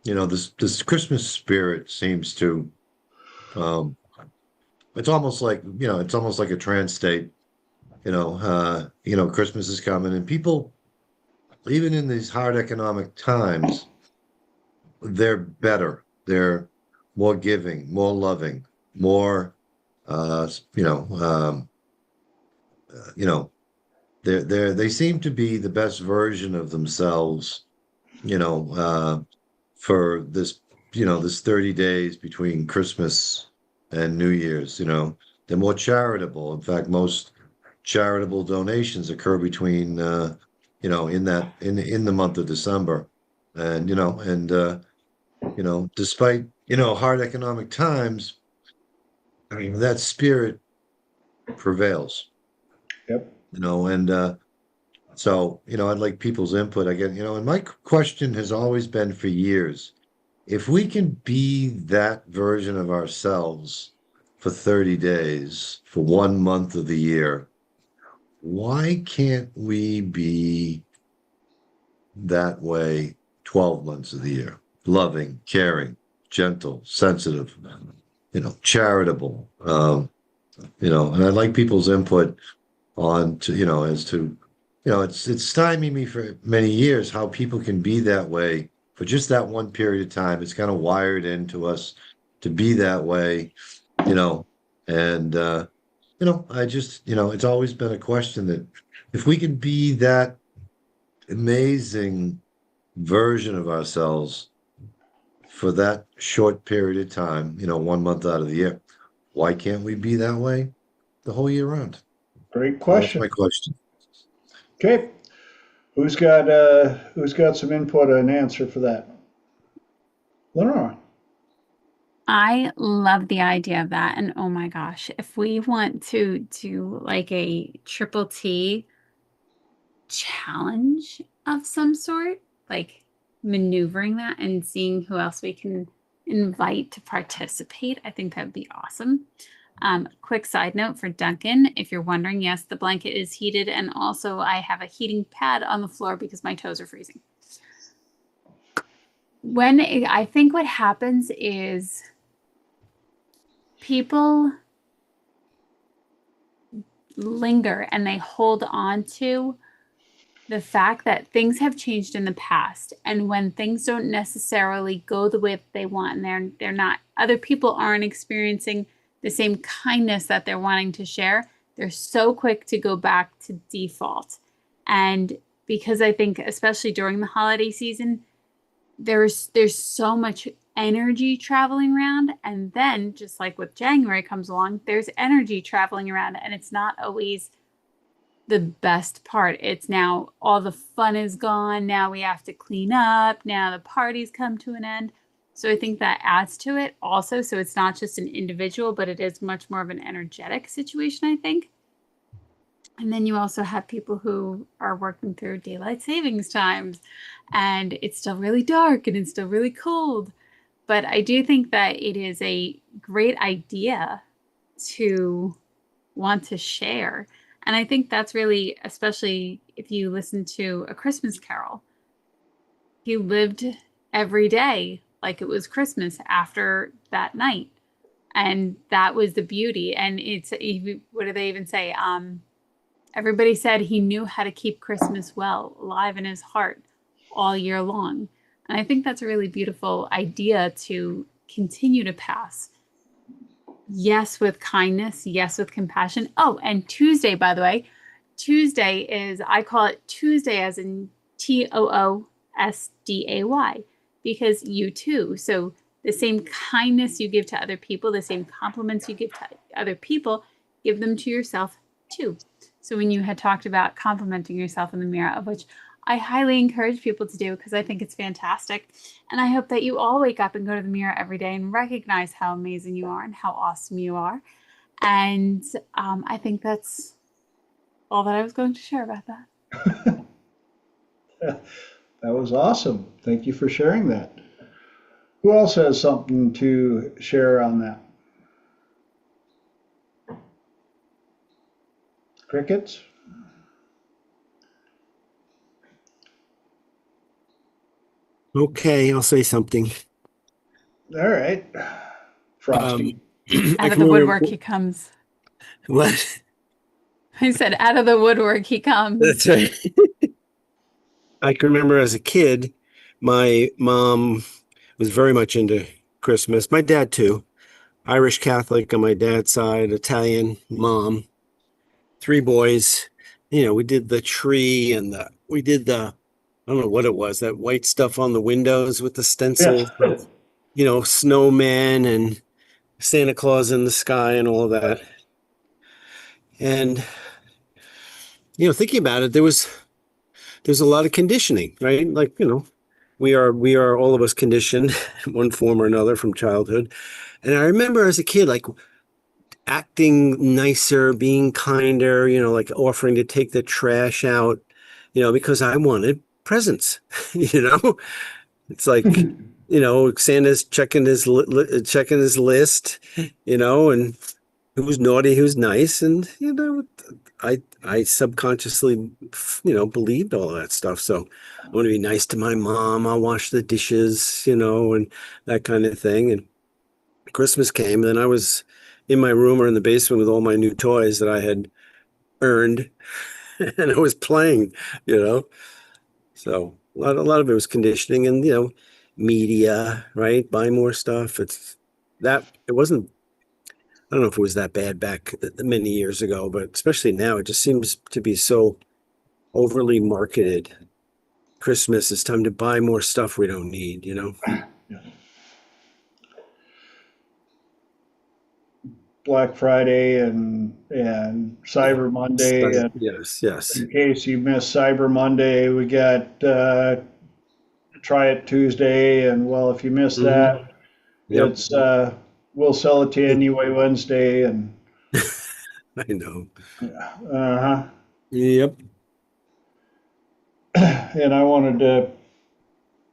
this Christmas spirit seems to, um, it's almost like, it's almost like a trance state. Christmas is coming, and people, even in these hard economic times, they're better. They're more giving, more loving, more, uh, you know, um, you know, they seem to be the best version of themselves, you know, uh, for this 30 days between Christmas and New Year's. They're more charitable. In fact, most charitable donations occur between, in the month of December. And, despite, hard economic times, I mean, that spirit prevails, Yep. and so, I'd like people's input. And my question has always been for years, if we can be that version of ourselves for 30 days, for 1 month of the year, why can't we be that way 12 months of the year? Loving, caring, gentle, sensitive, charitable, and I'd like people's input on to, as to, it's stymied me for many years how people can be that way for just that one period of time. It's kind of wired into us to be that way, and, I just, it's always been a question that if we can be that amazing version of ourselves for that short period of time, 1 month out of the year, why can't we be that way the whole year round? Great So that's question. my question. Okay. Who's got some input and answer for that? Lenora. I love the idea of that. And oh my gosh, if we want to do like a triple T challenge of some sort, like maneuvering that and seeing who else we can invite to participate, I think that'd be awesome. Quick side note for Duncan, if you're wondering, yes, the blanket is heated, and also I have a heating pad on the floor because my toes are freezing. I think what happens is people linger and they hold on to the fact that things have changed in the past, and when things don't necessarily go the way that they want, and they're not, other people aren't experiencing the same kindness that they're wanting to share, they're so quick to go back to default. And because I think especially during the holiday season, there's so much energy traveling around, and then just like with January comes along, there's energy traveling around, and it's not always the best part. It's now all the fun is gone. Now we have to clean up. Now the parties come to an end. So I think that adds to it also. So it's not just an individual, but it is much more of an energetic situation, I think. And then you also have people who are working through daylight savings times, and it's still really dark and it's still really cold. But I do think that it is a great idea to want to share. And I think that's really, especially if you listen to A Christmas Carol, he lived every day like it was Christmas after that night. And that was the beauty. And it's, what do they even say? Everybody said he knew how to keep Christmas well alive in his heart all year long. And I think that's a really beautiful idea to continue to pass. Yes, with kindness. Yes, with compassion. Oh, and Tuesday, by the way, Tuesday is, I call it Tuesday as in TOOSDAY, because you too. So the same kindness you give to other people, the same compliments you give to other people, give them to yourself too. So when you had talked about complimenting yourself in the mirror, of which I highly encourage people to do because I think it's fantastic. And I hope that you all wake up and go to the mirror every day and recognize how amazing you are and how awesome you are. And I think that's all that I was going to share about that. That was awesome. Thank you for sharing that. Who else has something to share on that? Crickets? Okay, I'll say something. All right. Frosty. Out of the woodwork he comes. What? I said, out of the woodwork he comes. That's right. I can remember as a kid, my mom was very much into Christmas. My dad too. Irish Catholic on my dad's side, Italian mom, 3 boys. We did the tree and we did the, I don't know what it was, that white stuff on the windows with the stencil, snowmen and Santa Claus in the sky and all of that. And, thinking about it, there's a lot of conditioning, right? Like, we are all of us conditioned in one form or another from childhood. And I remember as a kid, like acting nicer, being kinder, like offering to take the trash out, because I wanted presents, It's like, Santa's checking his list, and who's naughty, who's nice. And, I subconsciously, believed all of that stuff. So I want to be nice to my mom. I'll wash the dishes, and that kind of thing. And Christmas came, and then I was in my room or in the basement with all my new toys that I had earned, and I was playing, So a lot of it was conditioning and, media, right? Buy more stuff. It wasn't, I don't know if it was that bad back many years ago, but especially now, it just seems to be so overly marketed. Christmas is time to buy more stuff we don't need, Yeah. Black Friday and Cyber Monday. And Yes. in case you missed Cyber Monday, we got Try It Tuesday. And well, if you missed that, Yep. it's we'll sell it to you anyway Wednesday. And I know. uh-huh. Yep. And I wanted to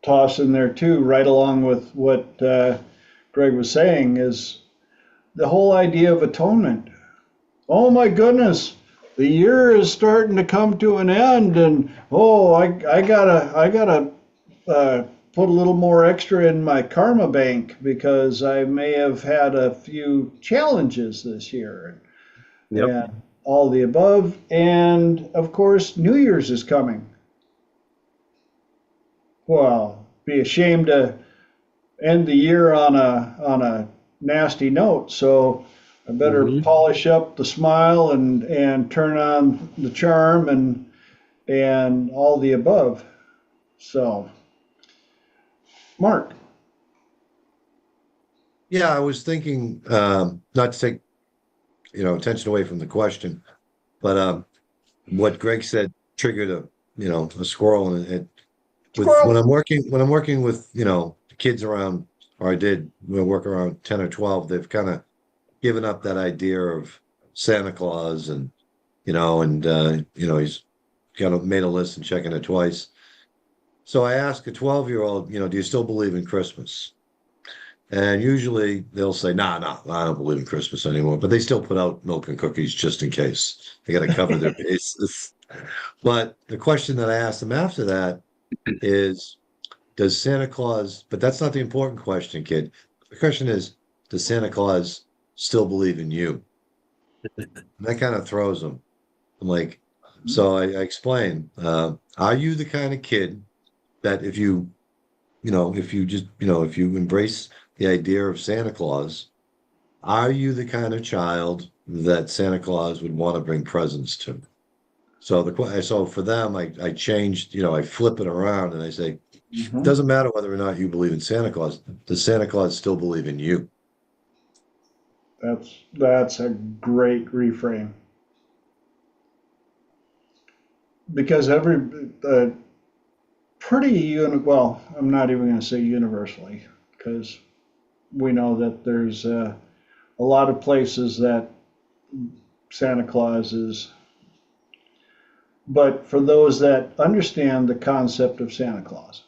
toss in there too, right along with what Greg was saying, is the whole idea of atonement. Oh my goodness, the year is starting to come to an end, and I gotta put a little more extra in my karma bank because I may have had a few challenges this year, Yep. and all the above. And of course, New Year's is coming. Well, be ashamed to end the year on a nasty note, so I better polish up the smile and turn on the charm and all the above. So, Mark. Yeah, I was thinking, not to take, attention away from the question, but what Greg said triggered a squirrel in it. When I'm working with, kids around, or I did work around 10 or 12, they've kind of given up that idea of Santa Claus and, he's kind of made a list and checking it twice. So I ask a 12-year-old, do you still believe in Christmas? And usually they'll say, no, I don't believe in Christmas anymore, but they still put out milk and cookies just in case. They got to cover their bases. But the question that I asked them after that is, does Santa Claus, but that's not the important question, kid. The question is, does Santa Claus still believe in you. And that kind of throws them. I'm like, so I explain, are you the kind of kid that if you, if you just, if you embrace the idea of Santa Claus, are you the kind of child that Santa Claus would want to bring presents to? So for them, I changed, I flip it around and I say, it doesn't matter whether or not you believe in Santa Claus. Does Santa Claus still believe in you? That's a great reframe. Because well, I'm not even going to say universally, because we know that there's a lot of places that Santa Claus is. But for those that understand the concept of Santa Claus,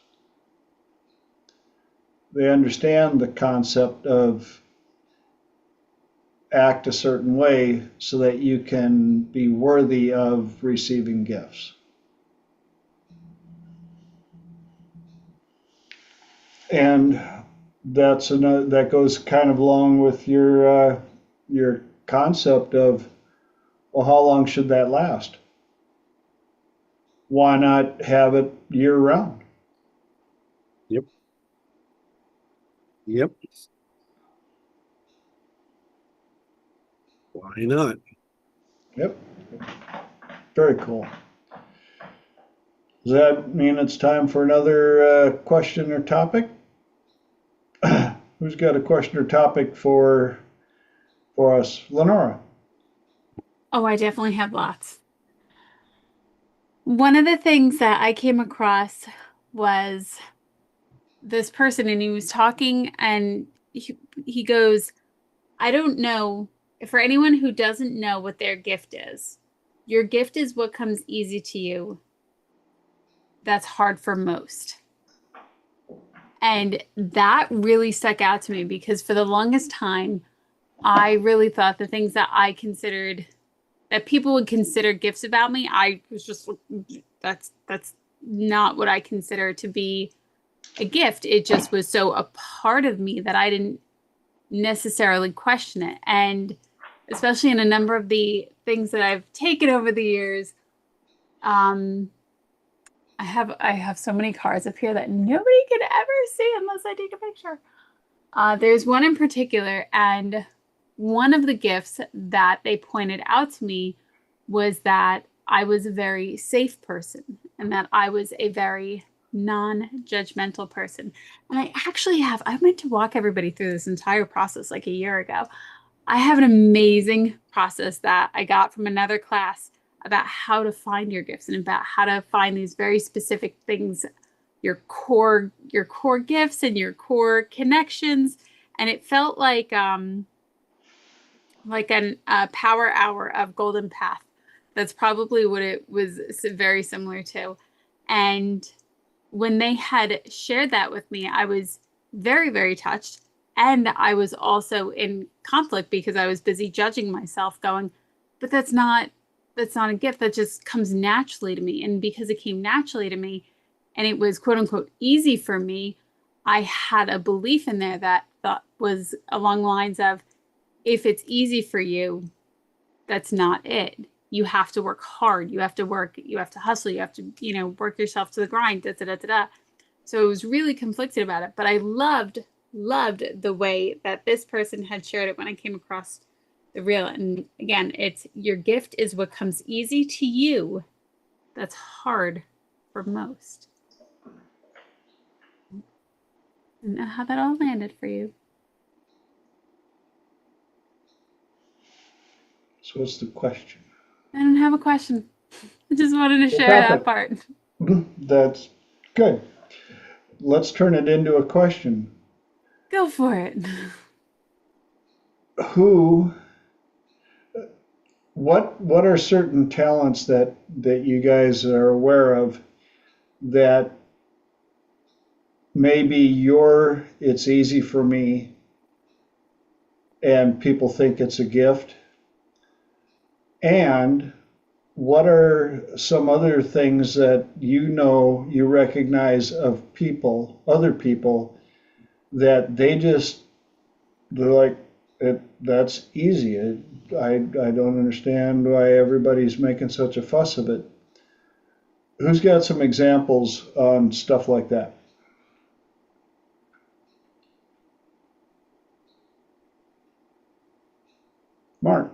they understand the concept of act a certain way so that you can be worthy of receiving gifts. And that goes kind of along with your concept of, well, how long should that last? Why not have it year round? Yep. Yep. Why not? Yep. Very cool. Does that mean it's time for another question or topic? Who's got a question or topic for us? Lenora. Oh, I definitely have lots. One of the things that I came across was this person, and he was talking, and he goes, I don't know, for anyone who doesn't know what their gift is, your gift is what comes easy to you. That's hard for most. And that really stuck out to me because for the longest time, I really thought the things that I considered that people would consider gifts about me, I was just, that's not what I consider to be a gift. It just was so a part of me that I didn't necessarily question it. And especially in a number of the things that I've taken over the years, I have so many cards up here that nobody can ever see unless I take a picture. There's one in particular, and one of the gifts that they pointed out to me was that I was a very safe person and that I was a very non-judgmental person. And I meant to walk everybody through this entire process like a year ago. I have an amazing process that I got from another class about how to find your gifts and about how to find these very specific things, your core gifts and your core connections. And it felt like a power hour of Golden Path. That's probably what it was very similar to. And when they had shared that with me, I was very, very touched. And I was also in conflict because I was busy judging myself, going, but that's not a gift. That just comes naturally to me. And because it came naturally to me and it was quote unquote easy for me, I had a belief in there that thought was along the lines of, if it's easy for you, that's not it. You have to work hard. You have to hustle. You have to, work yourself to the grind. Da, da, da, da, da. So I was really conflicted about it, but I loved the way that this person had shared it when I came across the reel. And again, it's your gift is what comes easy to you. That's hard for most. And how that all landed for you. So what's the question? I don't have a question. I just wanted to share that part. That's good. Let's turn it into a question. Go for it. What are certain talents that you guys are aware of that maybe it's easy for me and people think it's a gift? And what are some other things that you recognize of other people, that they're like, That's easy. I don't understand why everybody's making such a fuss of it. Who's got some examples on stuff like that? Mark.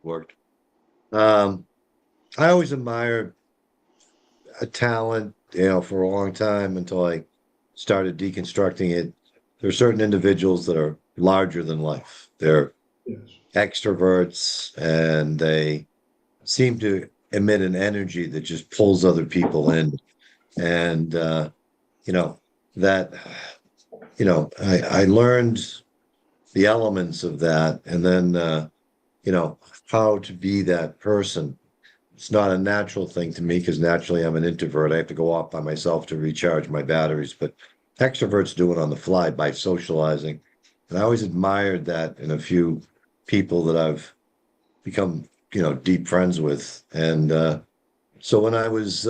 Worked. I always admired a talent, for a long time until I started deconstructing it. There are certain individuals that are larger than life. They're Yes. extroverts and they seem to emit an energy that just pulls other people in. And, that, I learned the elements of that and then, how to be that person. It's not a natural thing to me because naturally I'm an introvert. I have to go off by myself to recharge my batteries, but extroverts do it on the fly by socializing. And I always admired that in a few people that I've become, deep friends with. And so when I was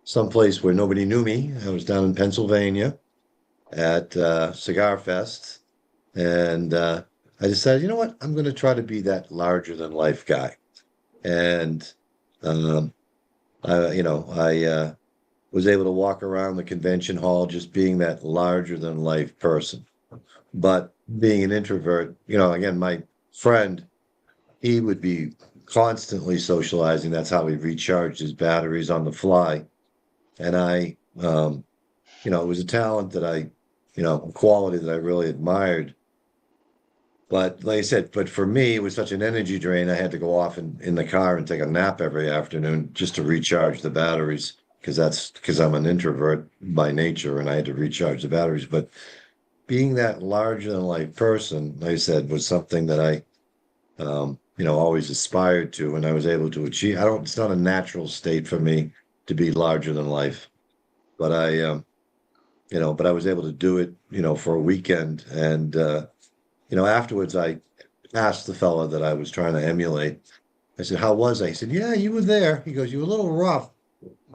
someplace where nobody knew me, I was down in Pennsylvania at Cigar Fest. And I decided, you know what? I'm going to try to be that larger than life guy. And um, I was able to walk around the convention hall just being that larger than life person. But being an introvert, again, my friend, he would be constantly socializing. That's how he recharged his batteries on the fly. And it was a talent that a quality that I really admired. But like I said, but for me, it was such an energy drain. I had to go off in the car and take a nap every afternoon just to recharge the batteries because I'm an introvert by nature and I had to recharge the batteries. But being that larger than life person, like I said, was something that I, always aspired to and I was able to achieve. It's not a natural state for me to be larger than life, but but I was able to do it, for a weekend. And, afterwards I asked the fella that I was trying to emulate, I said, how was I? He said, yeah, you were there. He goes, you were a little rough.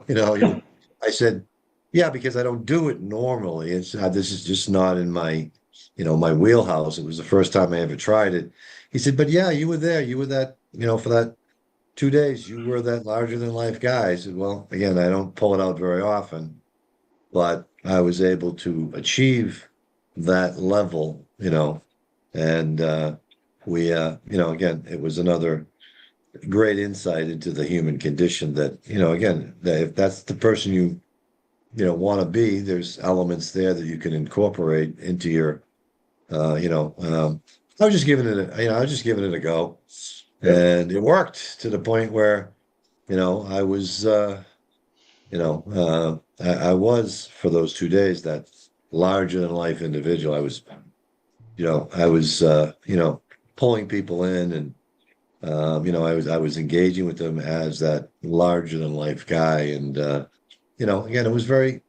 I said, yeah, because I don't do it normally. This is just not in my, my wheelhouse. It was the first time I ever tried it. He said, but yeah, you were there. You were that, for that 2 days, you were that larger than life guy. I said, well, again, I don't pull it out very often, but I was able to achieve that level, and again, it was another great insight into the human condition that, again, that if that's the person you want to be, there's elements there that you can incorporate into your, I was just giving it I was just giving it a go, and it worked to the point where, I was, I was for those 2 days that larger than life individual. I was pulling people in and, I was engaging with them as that larger than life guy. And, again, it was very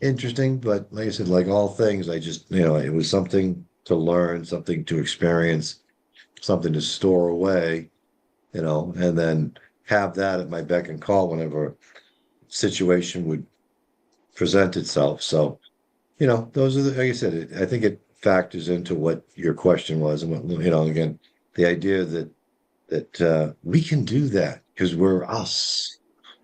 interesting, but like I said, like all things, I just, it was something to learn, something to experience, something to store away, and then have that at my beck and call whenever a situation would present itself. So, those are like I said, I think it factors into what your question was. And what, again, the idea that we can do that because we're us.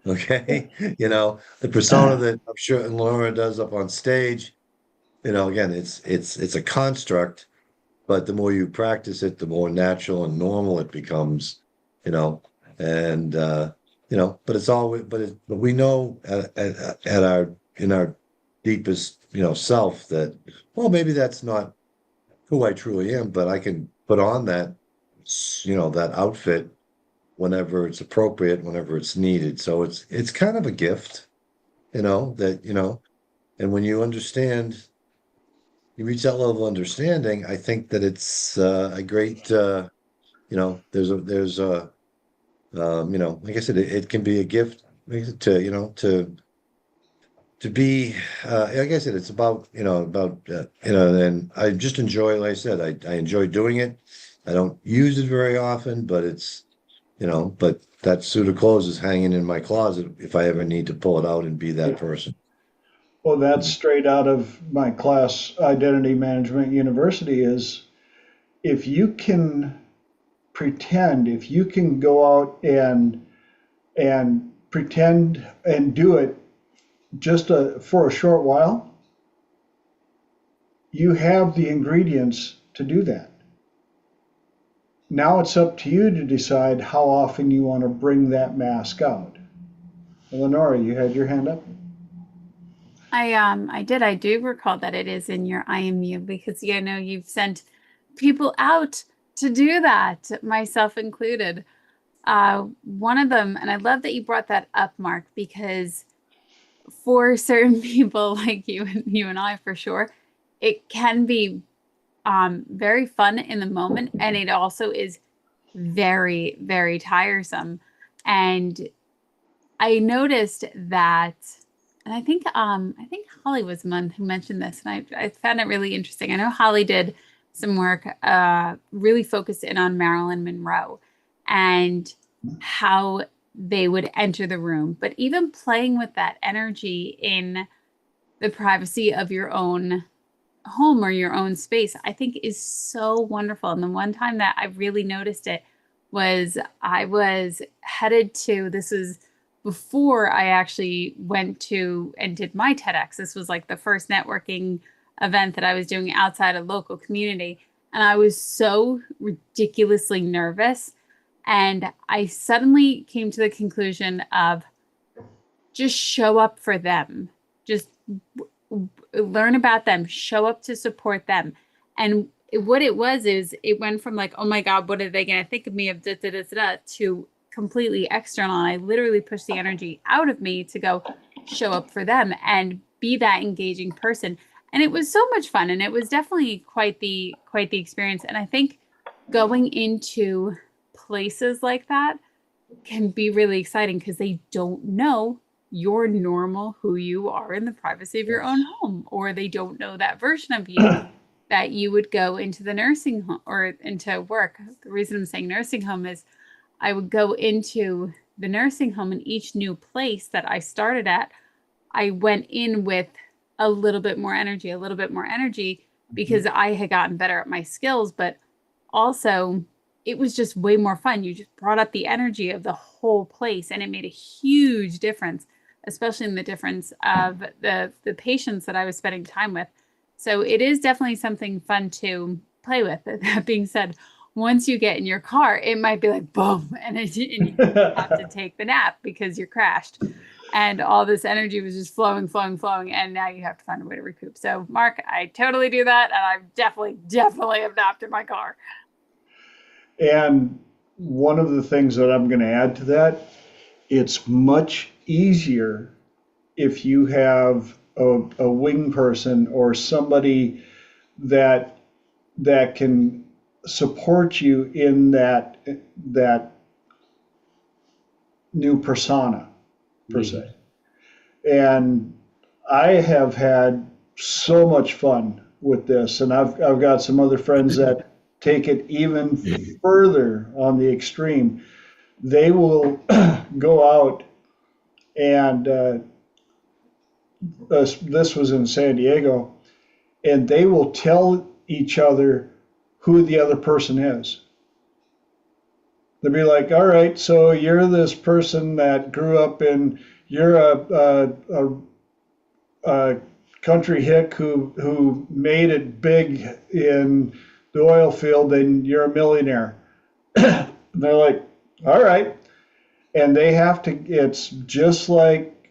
Okay. The persona that I'm sure Laura does up on stage, again, it's a construct, but the more you practice it, the more natural and normal it becomes, and but it's all but we know at our in our deepest self that, well, maybe that's not who I truly am, but I can put on that that outfit whenever it's appropriate, whenever it's needed. So it's kind of a gift, that and when you understand, you reach that level of understanding, I think that it's a great there's a like I said, it can be a gift to to be like I said, it's about and I just enjoy, like I said, I enjoy doing it. I don't use it very often, but it's but that suit of clothes is hanging in my closet if I ever need to pull it out and be that person. Well, that's straight out of my class, Identity Management University, is if you can pretend, if you can go out and pretend and do it just for a short while, you have the ingredients to do that. Now it's up to you to decide how often you want to bring that mask out. Lenora, you had your hand up? I did. I do recall that it is in your IMU because you know you've sent people out to do that, myself included. One of them, and I love that you brought that up, Mark, because for certain people like you and I, for sure, it can be very fun in the moment, and it also is very, very tiresome. And I noticed that, and I think Holly was the one who mentioned this, and I found it really interesting. I know Holly did some work really focused in on Marilyn Monroe and how they would enter the room, but even playing with that energy in the privacy of your own home or your own space, I think is so wonderful. And the one time that I really noticed it was I was headed to, this was before I actually went to and did my TEDx. This was like the first networking event that I was doing outside a local community. And I was so ridiculously nervous. And I suddenly came to the conclusion of just show up for them. Just learn about them, show up to support them. And what it was is it went from like, oh my God, what are they going to think of me of da, da, da, da, da, to completely external. And I literally pushed the energy out of me to go show up for them and be that engaging person. And it was so much fun. And it was definitely quite the experience. And I think going into places like that can be really exciting because they don't know your normal who you are in the privacy of your own home, or they don't know that version of you that you would go into the nursing home or into work. The reason I'm saying nursing home is I would go into the nursing home, and each new place that I started at, I went in with a little bit more energy because I had gotten better at my skills, but also it was just way more fun. You just brought up the energy of the whole place, and it made a huge difference, especially in the difference of the patients that I was spending time with. So it is definitely something fun to play with. That being said, once you get in your car, it might be like boom, and you have to take the nap because you're crashed. And all this energy was just flowing, and now you have to find a way to recoup. So, Mark, I totally do that, and I definitely have napped in my car. And one of the things that I'm going to add to that, it's much easier if you have a wing person or somebody that can support you in that new persona, per se. And I have had so much fun with this, and I've got some other friends that take it even further on the extreme. They will go out and this was in San Diego, and they will tell each other who the other person is. They'll be like, all right, so you're this person that grew up you're a country hick who made it big in the oil field, and you're a millionaire. They're like, all right. And they have to, it's just like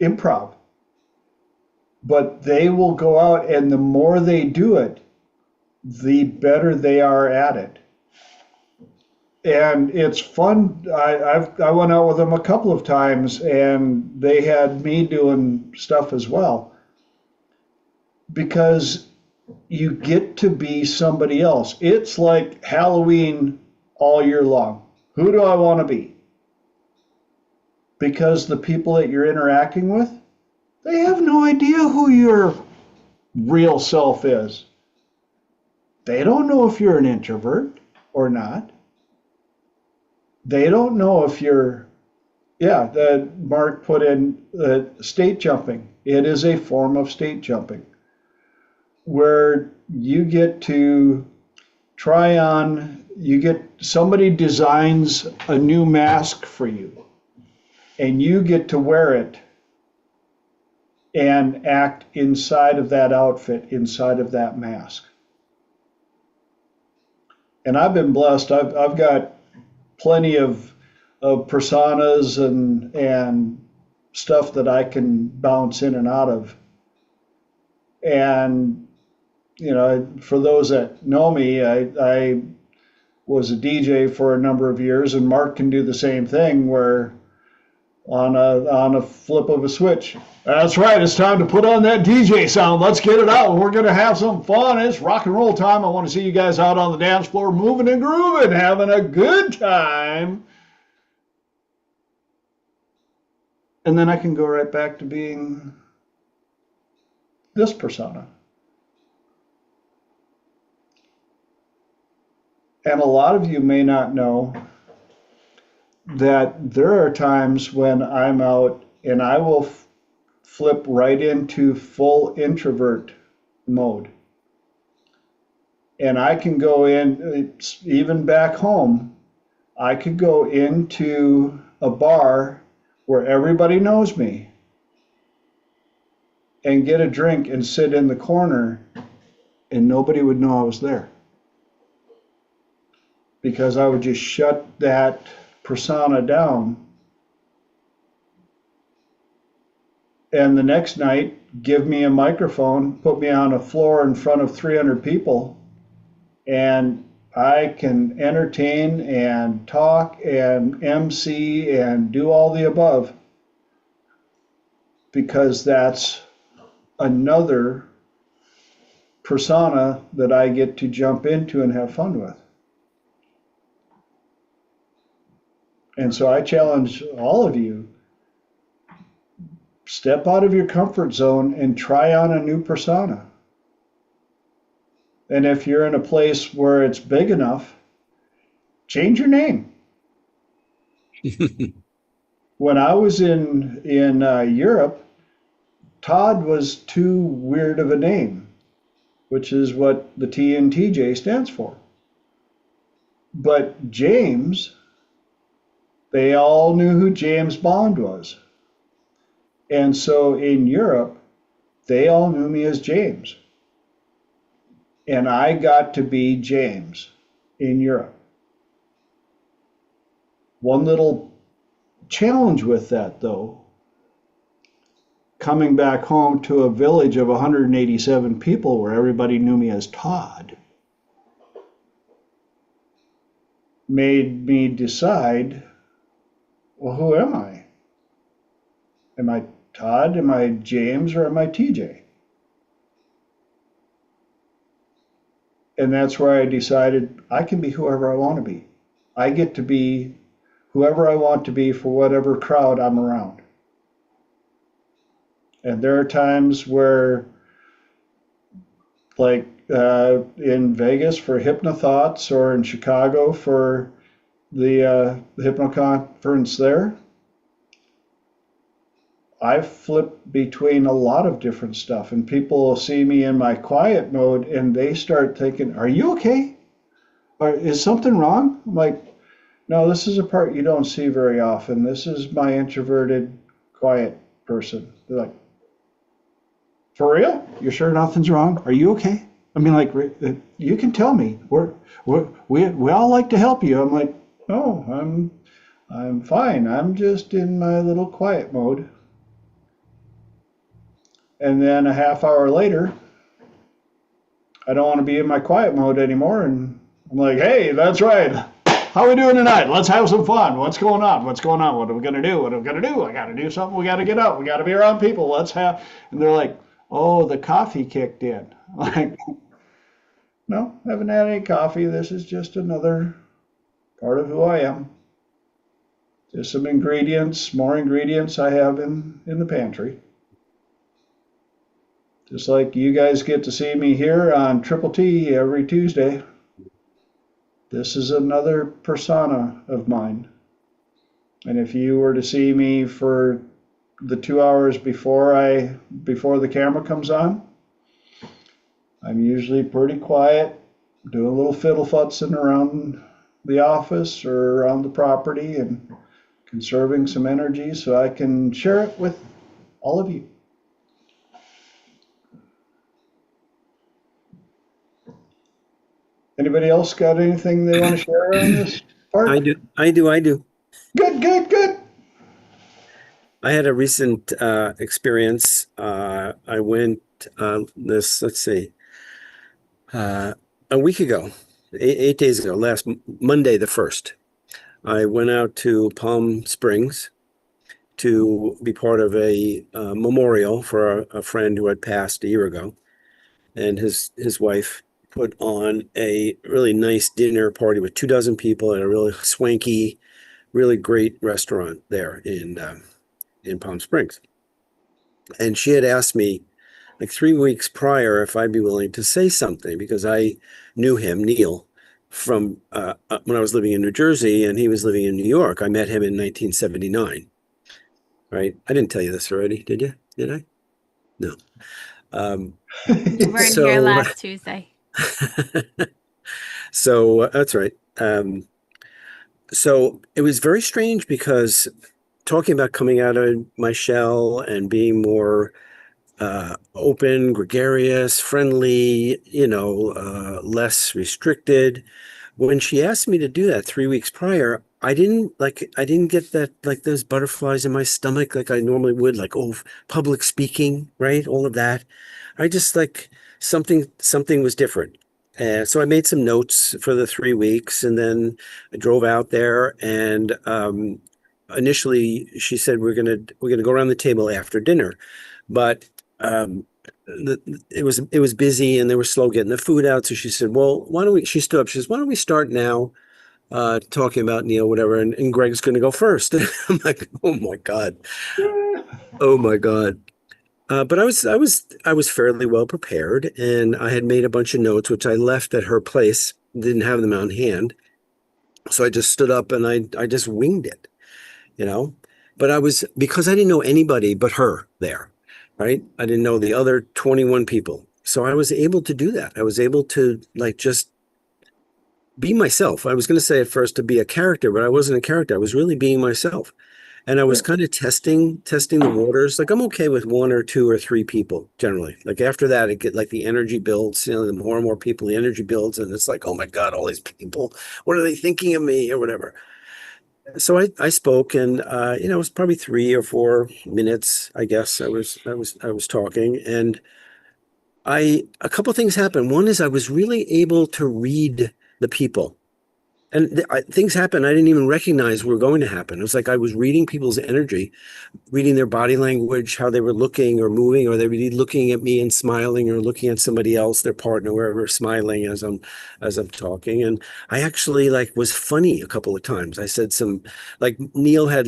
improv. But they will go out, and the more they do it, the better they are at it. And it's fun. I went out with them a couple of times, and they had me doing stuff as well. Because you get to be somebody else. It's like Halloween all year long. Who do I want to be? Because the people that you're interacting with, they have no idea who your real self is. They don't know if you're an introvert or not. They don't know if you're Yeah, that Mark put in state jumping. It is a form of state jumping where you get to try on, you get somebody designs a new mask for you, and you get to wear it and act inside of that outfit, inside of that mask. And I've been blessed. I've got plenty of personas and stuff that I can bounce in and out of. And you know, for those that know me, I was a DJ for a number of years, and Mark can do the same thing where on a flip of a switch. That's right, it's time to put on that DJ sound. Let's get it out. We're going to have some fun. It's rock and roll time. I want to see you guys out on the dance floor moving and grooving, having a good time. And then I can go right back to being this persona. And a lot of you may not know that there are times when I'm out and I will flip right into full introvert mode. And I can go in, even back home, I could go into a bar where everybody knows me and get a drink and sit in the corner and nobody would know I was there. Because I would just shut that persona down. And the next night, give me a microphone, put me on a floor in front of 300 people, and I can entertain and talk and MC and do all the above. Because that's another persona that I get to jump into and have fun with. And so I challenge all of you, step out of your comfort zone and try on a new persona. And if you're in a place where it's big enough, change your name. When I was in Europe, Todd was too weird of a name, which is what the T in TJ stands for. But James, they all knew who James Bond was. And so in Europe, they all knew me as James. And I got to be James in Europe. One little challenge with that, though, coming back home to a village of 187 people where everybody knew me as Todd, made me decide, well, who am I? Am I Todd? Am I James? Or am I TJ? And that's where I decided I can be whoever I want to be. I get to be whoever I want to be for whatever crowd I'm around. And there are times where, like in Vegas for Hypnothoughts or in Chicago for the Hypno Conference there, I flip between a lot of different stuff, and people will see me in my quiet mode and they start thinking, are you okay? Or is something wrong? I'm like, no, this is a part you don't see very often. This is my introverted, quiet person. They're like, for real? You're sure nothing's wrong? Are you okay? I mean, like, you can tell me. We all like to help you. I'm like, no, I'm fine. I'm just in my little quiet mode. And then a half hour later, I don't want to be in my quiet mode anymore. And I'm like, hey, that's right. How are we doing tonight? Let's have some fun. What's going on? What's going on? What are we going to do? What are we going to do? I got to do something. We got to get up. We got to be around people. Let's have. And they're like, oh, the coffee kicked in. I'm like, no, haven't had any coffee. This is just another part of who I am. Just some ingredients, more ingredients I have in the pantry. Just like you guys get to see me here on Triple T every Tuesday. This is another persona of mine. And if you were to see me for the 2 hours before the camera comes on, I'm usually pretty quiet, do a little fiddle futzing around the office or around the property and conserving some energy so I can share it with all of you. Anybody else got anything they want to share on this part? I do. Good. I had a recent experience. I went let's see, a week ago, 8 days ago, last Monday, the 1st. I went out to Palm Springs to be part of a memorial for a friend who had passed a year ago, and his wife put on a really nice dinner party with 24 people at a really swanky, really great restaurant there in Palm Springs. And she had asked me like 3 weeks prior if I'd be willing to say something, because I knew him, Neil, from when I was living in New Jersey and he was living in New York. I met him in 1979. Right? I didn't tell you this already, did you? Did I? No. You weren't here last Tuesday. So that's right. So it was very strange because talking about coming out of my shell and being more open, gregarious, friendly, less restricted. When she asked me to do that 3 weeks prior, I didn't get that, like those butterflies in my stomach like I normally would, like, oh, public speaking, right? All of that. I just like something was different. And so I made some notes for the 3 weeks, and then I drove out there, and initially she said we're gonna go around the table after dinner, but it was busy and they were slow getting the food out. So she said, well, she stood up, she says, why don't we start now talking about Neil, whatever, and Greg's going to go first. I'm like, oh my God. Oh my God. But I was fairly well prepared, and I had made a bunch of notes, which I left at her place, didn't have them on hand. So I just stood up and I just winged it, but because I didn't know anybody but her there, right? I didn't know the other 21 people. So I was able to do that. I was able to just be myself. I was going to say at first to be a character, but I wasn't a character. I was really being myself. And I was kind of testing the waters. Like, I'm okay with 1 or 2 or 3 people generally. Like after that, it get like the energy builds, the more and more people, the energy builds. And it's like, oh my God, all these people, what are they thinking of me or whatever? So I spoke, and it was probably 3 or 4 minutes, I guess. I was talking, and a couple of things happened. One is I was really able to read the people. And things happened I didn't even recognize were going to happen. It was like I was reading people's energy, reading their body language, how they were looking or moving, or they were looking at me and smiling, or looking at somebody else, their partner, wherever, smiling as I'm talking. And I actually was funny a couple of times. I said Neil had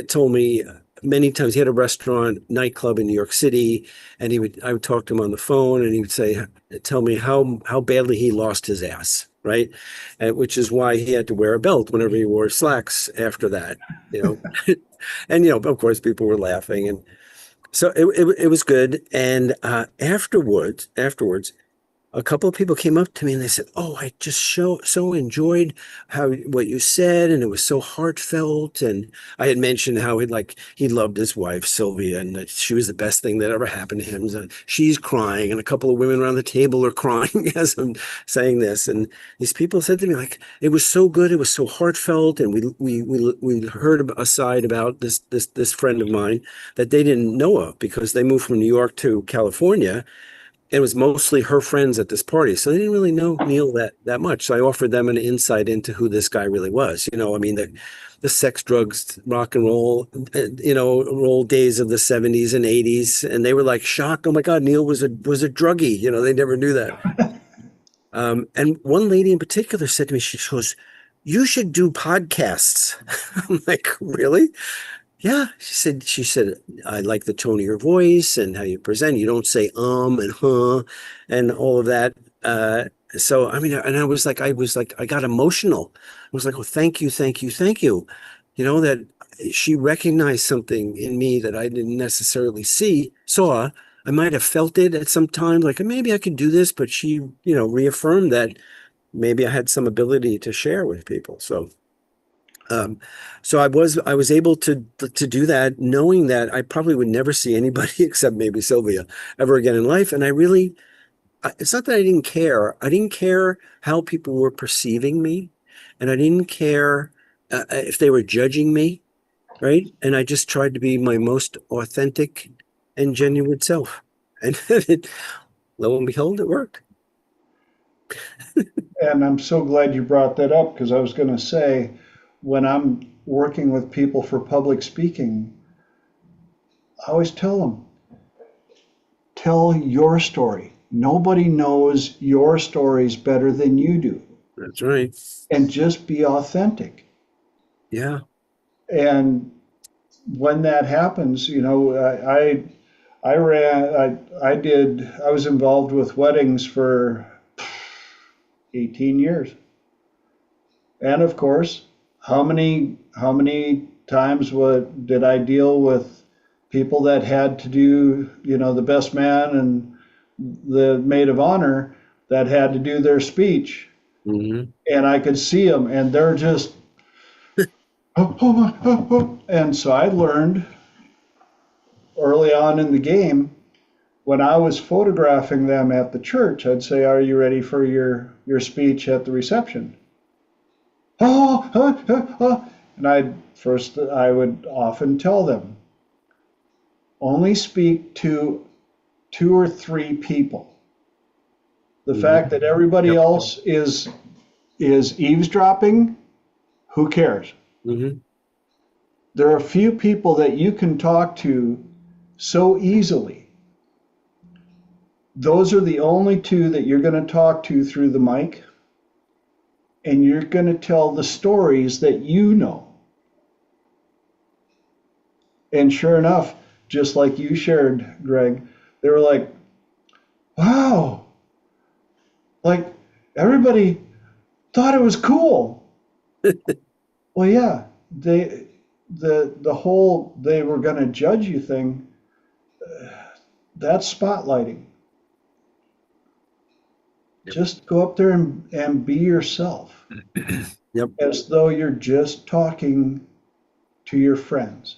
told me many times. He had a restaurant, nightclub in New York City, and I would talk to him on the phone, and he would tell me how badly he lost his ass. Right. Which is why he had to wear a belt whenever he wore slacks after that, and, of course, people were laughing. And so it was good. And afterwards, a couple of people came up to me and they said, oh, I just so enjoyed what you said, and it was so heartfelt. And I had mentioned how he loved his wife, Sylvia, and that she was the best thing that ever happened to him. So she's crying, and a couple of women around the table are crying as I'm saying this. And these people said to me, it was so good, it was so heartfelt, and we heard a side about this friend of mine that they didn't know of, because they moved from New York to California. It was mostly her friends at this party, so they didn't really know Neil that much. So I offered them an insight into who this guy really was. The sex, drugs, rock and roll, roll days of the 70s and 80s, and they were shocked. Oh my God, Neil was a druggie. They never knew that. And one lady in particular said to me, she goes, "You should do podcasts." I'm like, really? Yeah, she said, I like the tone of your voice and how you present. You don't say and huh and all of that. So, I mean, and I got emotional. I was like, oh, thank you. that she recognized something in me that I didn't necessarily saw. I might have felt it at some time, like maybe I could do this, but she, reaffirmed that maybe I had some ability to share with people. So I was able to do that, knowing that I probably would never see anybody except maybe Sylvia ever again in life. And it's not that I didn't care. I didn't care how people were perceiving me, and I didn't care if they were judging me, right? And I just tried to be my most authentic and genuine self. And lo and behold, it worked. And I'm so glad you brought that up, because I was going to say, when I'm working with people for public speaking, I always tell them, tell your story. Nobody knows your stories better than you do. That's right. And just be authentic. Yeah. And when that happens, I was involved with weddings for 18 years. And of course, how many times did I deal with people that had to do, the best man and the maid of honor that had to do their speech, Mm-hmm. and I could see them, and they're just, oh. And so I learned early on in the game, when I was photographing them at the church, I'd say, "Are you ready for your speech at the reception?" And I would often tell them, only speak to 2 or 3 people. The fact that everybody else is eavesdropping, who cares? Mm-hmm. There are a few people that you can talk to so easily. Those are the only 2 that you're going to talk to through the mic, and you're going to tell the stories that you know. And sure enough, just like you shared, Greg, they were like, wow, like everybody thought it was cool. Well, yeah, the whole they were going to judge you thing, that's spotlighting. Yep. Just go up there and be yourself. Yep. As though you're just talking to your friends.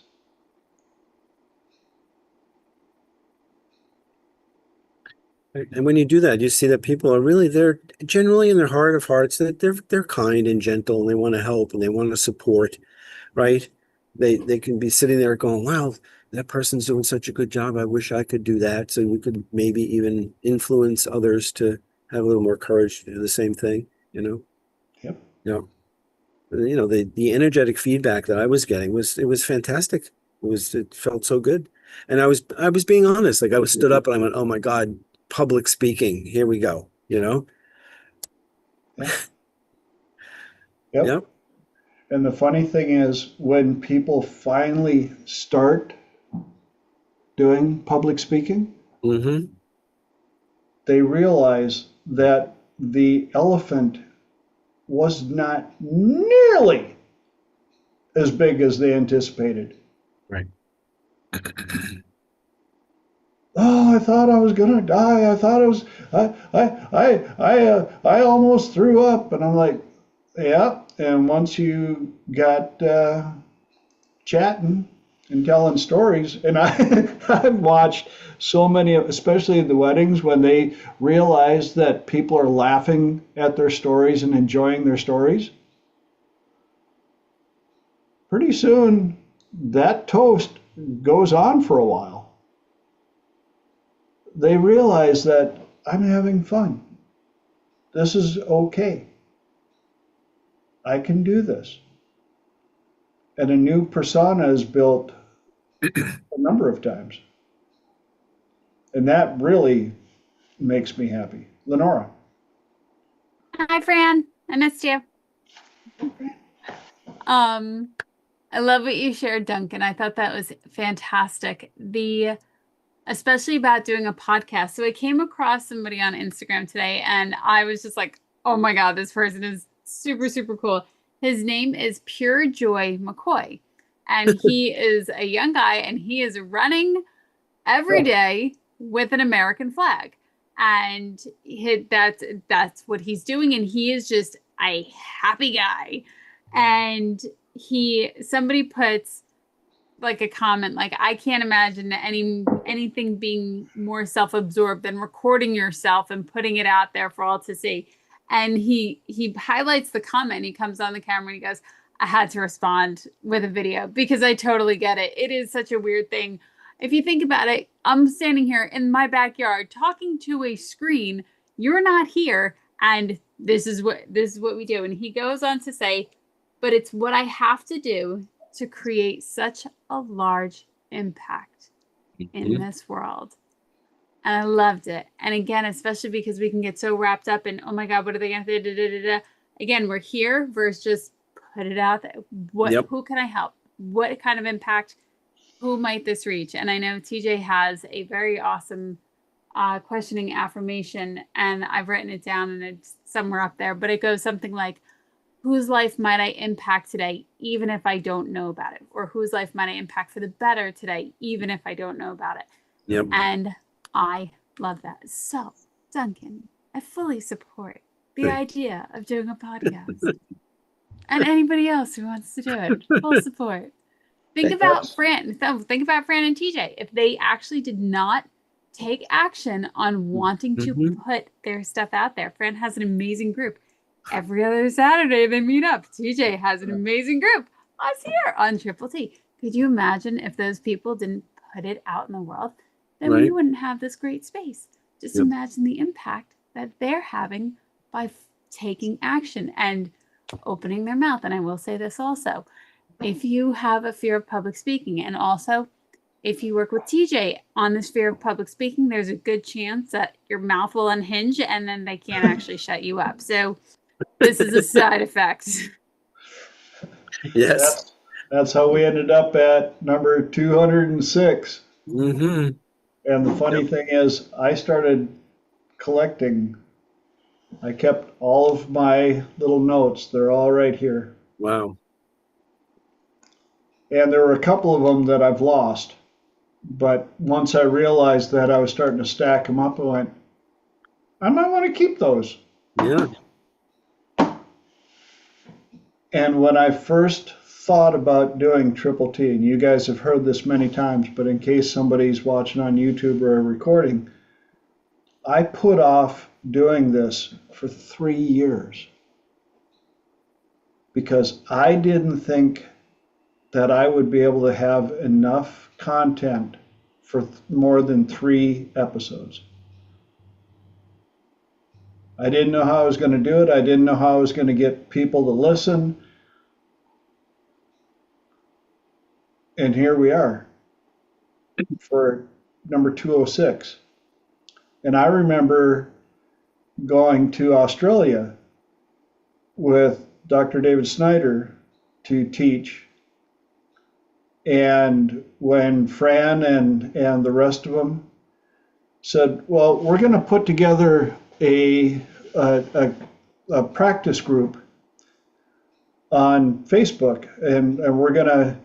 And when you do that, you see that people are really, they're generally in their heart of hearts, that they're kind and gentle, and they want to help and they want to support, right? They can be sitting there going, wow, that person's doing such a good job. I wish I could do that. So we could maybe even influence others to have a little more courage to do the same thing, Yep. Yeah. The energetic feedback that I was getting was fantastic. It felt so good. And I was being honest. Like I was stood up and I went, oh my God, public speaking. Here we go. Yep. Yep. And the funny thing is, when people finally start doing public speaking, Mm-hmm. they realize that the elephant was not nearly as big as they anticipated. Right. Oh, I thought I was gonna die. I thought I almost threw up, and I'm like, yeah. And once you got chatting and telling stories, and I've watched so many, especially at the weddings, when they realize that people are laughing at their stories and enjoying their stories. Pretty soon, that toast goes on for a while. They realize that I'm having fun. This is okay. I can do this. And a new persona is built a number of times. And that really makes me happy. Lenora. Hi, Fran. I missed you. I love what you shared, Duncan. I thought that was fantastic. Especially about doing a podcast. So I came across somebody on Instagram today, and I was just like, oh my God, this person is super, super cool. His name is Pure Joy McCoy. And he is a young guy, and he is running every day with an American flag. And that's what he's doing. And he is just a happy guy. And somebody puts like a comment, like, I can't imagine anything being more self-absorbed than recording yourself and putting it out there for all to see. And he highlights the comment. He comes on the camera and he goes, I had to respond with a video because I totally get it. It is such a weird thing. If you think about it, I'm standing here in my backyard talking to a screen. You're not here, and this is what we do. And he goes on to say, but it's what I have to do to create such a large impact in this world. And I loved it. And again, especially because we can get so wrapped up in, oh my God, what are they going to do? Again, we're here versus just put it out there. Who can I help? What kind of impact? Who might this reach? And I know TJ has a very awesome questioning affirmation, and I've written it down and it's somewhere up there, but it goes something like, whose life might I impact today, even if I don't know about it? Or whose life might I impact for the better today, even if I don't know about it? Yep. And I love that. So, Duncan, I fully support the idea of doing a podcast. And anybody else who wants to do it, full support. Think about Fran and TJ. If they actually did not take action on wanting to put their stuff out there. Fran has an amazing group. Every other Saturday they meet up. TJ has an amazing group. Us here on Triple T. Could you imagine if those people didn't put it out in the world? Then we wouldn't have this great space. Just imagine the impact that they're having by taking action and opening their mouth. And I will say this also. If you have a fear of public speaking, and also if you work with TJ on this fear of public speaking, there's a good chance that your mouth will unhinge and then they can't actually shut you up. So this is a side effect. Yes. That's how we ended up at number 206. Mm-hmm. And the funny thing is, I started collecting. I kept all of my little notes. They're all right here. Wow. And there were a couple of them that I've lost. But once I realized that I was starting to stack them up, I went, I might want to keep those. Yeah. And when I first thought about doing Triple T, and you guys have heard this many times, but in case somebody's watching on YouTube or a recording, I put off doing this for 3 years because I didn't think that I would be able to have enough content for more than 3 episodes. I didn't know how I was going to do it. I didn't know how I was going to get people to listen. And here we are for number 206. And I remember going to Australia with Dr. David Snyder to teach. And when Fran and the rest of them said, well, we're going to put together a practice group on Facebook, and we're going to,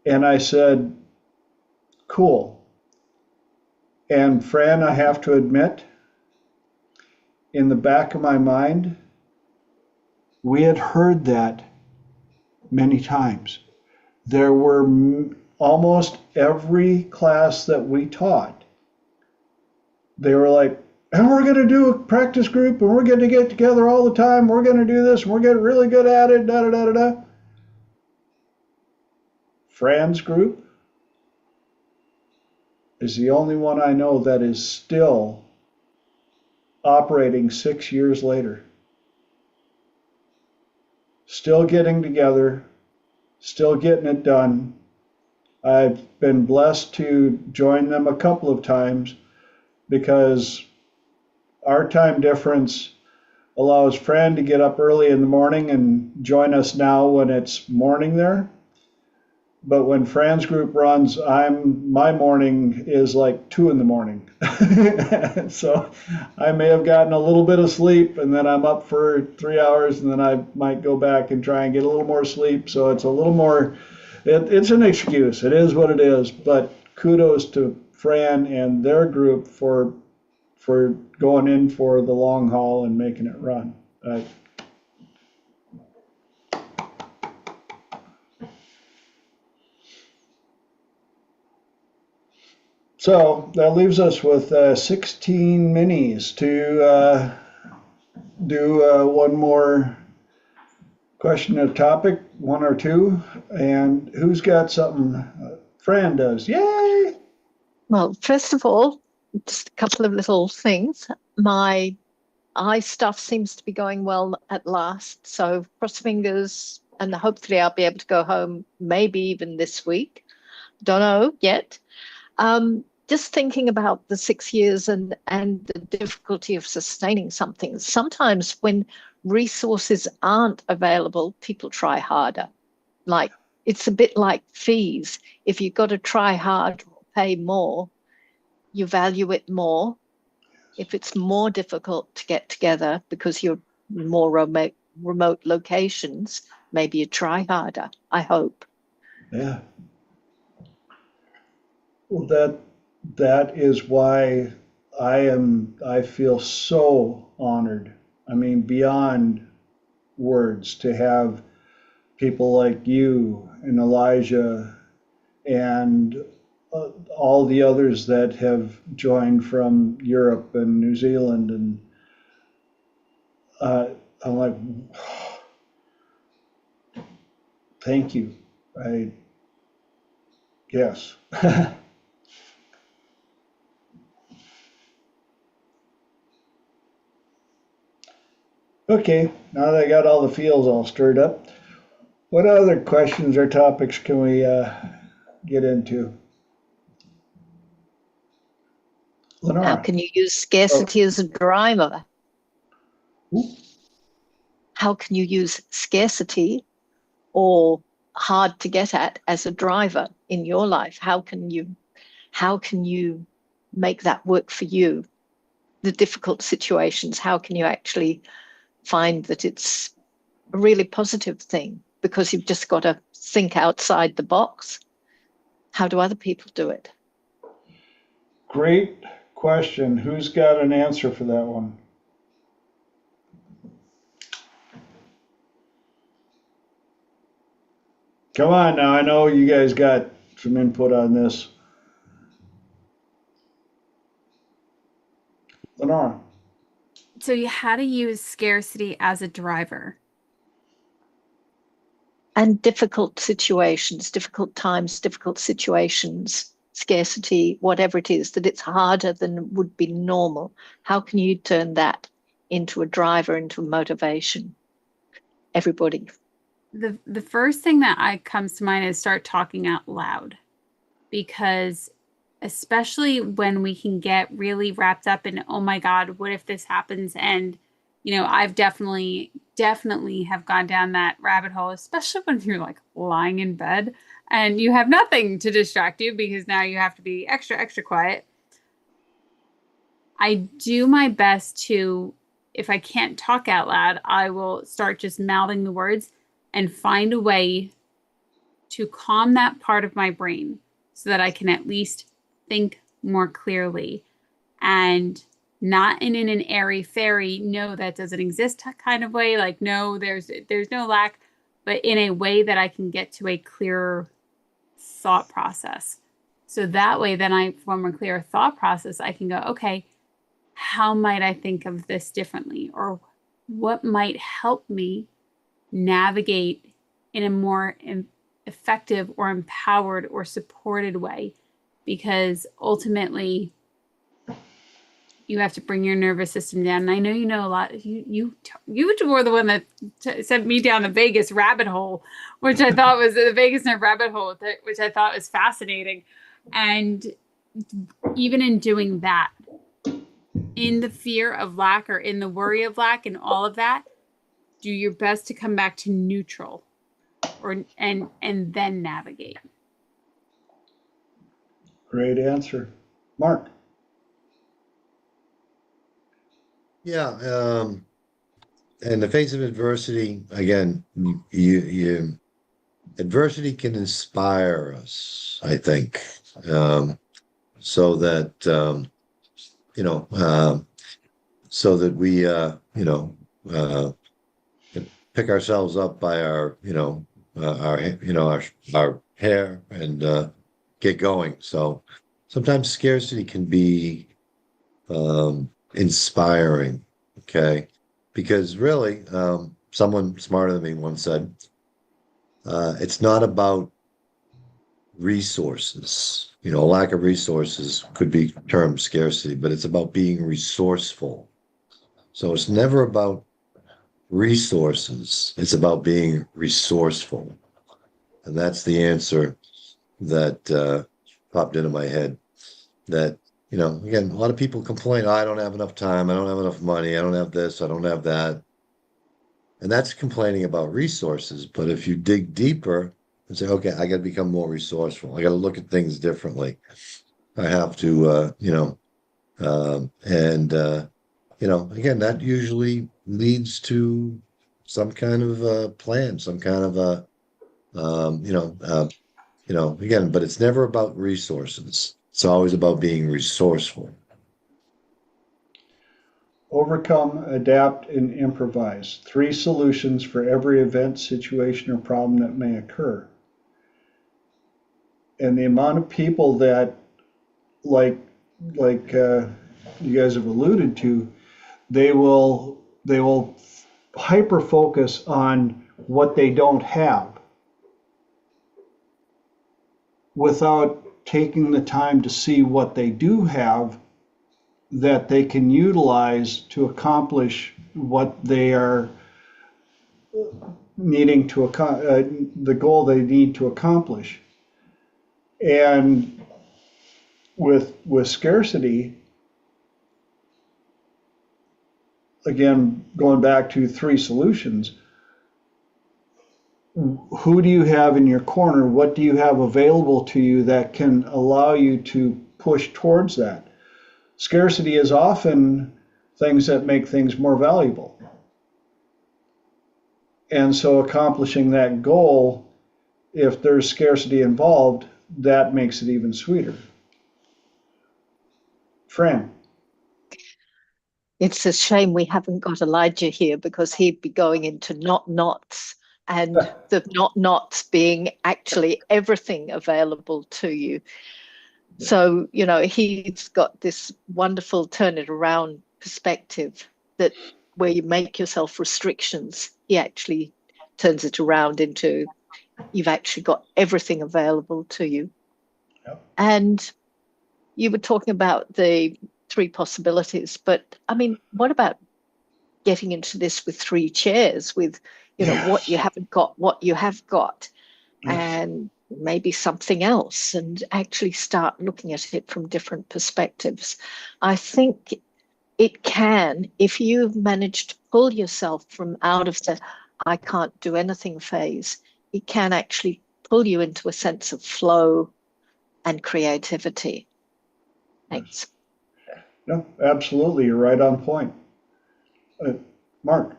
and I said, cool. And Fran, I have to admit, in the back of my mind, we had heard that many times. There were almost every class that we taught, they were like, and we're going to do a practice group, and we're going to get together all the time. We're going to do this, and we're getting really good at it, da da da da da. Fran's group is the only one I know that is still operating 6 years later. Still getting together, still getting it done. I've been blessed to join them a couple of times because our time difference allows Fran to get up early in the morning and join us now when it's morning there. but when Fran's group runs, my morning is like 2 in the morning. So I may have gotten a little bit of sleep and then I'm up for 3 hours and then I might go back and try and get a little more sleep. So it's a little more, it's an excuse. It is what it is. But kudos to Fran and their group for going in for the long haul and making it run. So that leaves us with 16 minis to do one more question or topic, one or two. And who's got something? Fran does. Yay! Well, first of all, just a couple of little things. My eye stuff seems to be going well at last. So cross fingers, and hopefully I'll be able to go home maybe even this week. Don't know yet. Just thinking about the 6 years and the difficulty of sustaining something. Sometimes when resources aren't available, people try harder. Like, it's a bit like fees. If you've got to try hard or pay more, you value it more. If it's more difficult to get together because you're more remote locations, maybe you try harder, I hope. Yeah. Well, that is why I feel so honored. I mean, beyond words, to have people like you and Elijah and all the others that have joined from Europe and New Zealand, and I'm like, thank you. Yes. Okay, now that I got all the feels all stirred up, what other questions or topics can we get into? Lenore. How can you use scarcity as a driver? Ooh. How can you use scarcity or hard to get at as a driver in your life? How can you make that work for you? The difficult situations, how can you actually find that it's a really positive thing? Because you've just got to think outside the box. How do other people do it? Great question. Who's got an answer for that one? Come on now, I know you guys got some input on this. Lenore. So how to use scarcity as a driver. And difficult situations, difficult times, difficult situations, scarcity, whatever it is, that it's harder than would be normal. How can you turn that into a driver, into a motivation? Everybody. The first thing that comes to mind is start talking out loud, because especially when we can get really wrapped up in, oh my God, what if this happens? And, you know, I've definitely have gone down that rabbit hole, especially when you're like lying in bed and you have nothing to distract you because now you have to be extra, extra quiet. I do my best to, if I can't talk out loud, I will start just mouthing the words and find a way to calm that part of my brain so that I can at least think more clearly, and not in an airy-fairy, no, that doesn't exist kind of way, like, no, there's no lack, but in a way that I can get to a clearer thought process. So that way, then I form a clearer thought process. I can go, okay, how might I think of this differently? Or what might help me navigate in a more effective or empowered or supported way? Because ultimately, you have to bring your nervous system down. And I know you know a lot. You were the one that sent me down the Vegas rabbit hole, which I thought was the Vegas nerve rabbit hole, which I thought was fascinating. And even in doing that, in the fear of lack or in the worry of lack and all of that, do your best to come back to neutral, and then navigate. Great answer. Mark? Yeah, in the face of adversity, again, you adversity can inspire us, I think, so that you know, so that we uh, pick ourselves up by our our hair and get going. So sometimes scarcity can be inspiring, okay? Because really, someone smarter than me once said, it's not about resources. You know, lack of resources could be termed scarcity, but it's about being resourceful. So it's never about resources, it's about being resourceful. And that's the answer that popped into my head. That, again, a lot of people complain, "Oh, I don't have enough time, I don't have enough money, I don't have this, I don't have that." And that's complaining about resources. But if you dig deeper and say, okay, I got to become more resourceful, I got to look at things differently. I have to, again, that usually leads to some kind of plan, some kind of again, but it's never about resources. It's always about being resourceful. Overcome, adapt, and improvise. 3 solutions for every event, situation, or problem that may occur. And the amount of people that, like you guys have alluded to, they will hyper focus on what they don't have without taking the time to see what they do have that they can utilize to accomplish what they are needing to the goal they need to accomplish. And with scarcity, again, going back to 3 solutions, who do you have in your corner? What do you have available to you that can allow you to push towards that? Scarcity is often things that make things more valuable. And so accomplishing that goal, if there's scarcity involved, that makes it even sweeter. Fran? It's a shame we haven't got Elijah here, because he'd be going into not-nots, and the not-nots being actually everything available to you. So, he's got this wonderful turn it around perspective, that where you make yourself restrictions, he actually turns it around into you've actually got everything available to you. Yep. And you were talking about the 3 possibilities, but I mean, what about getting into this with 3 chairs, with, what you haven't got, what you have got, and maybe something else, and actually start looking at it from different perspectives. I think it can, if you've managed to pull yourself from out of the I can't do anything phase, it can actually pull you into a sense of flow and creativity. Thanks. No, absolutely. You're right on point. Mark?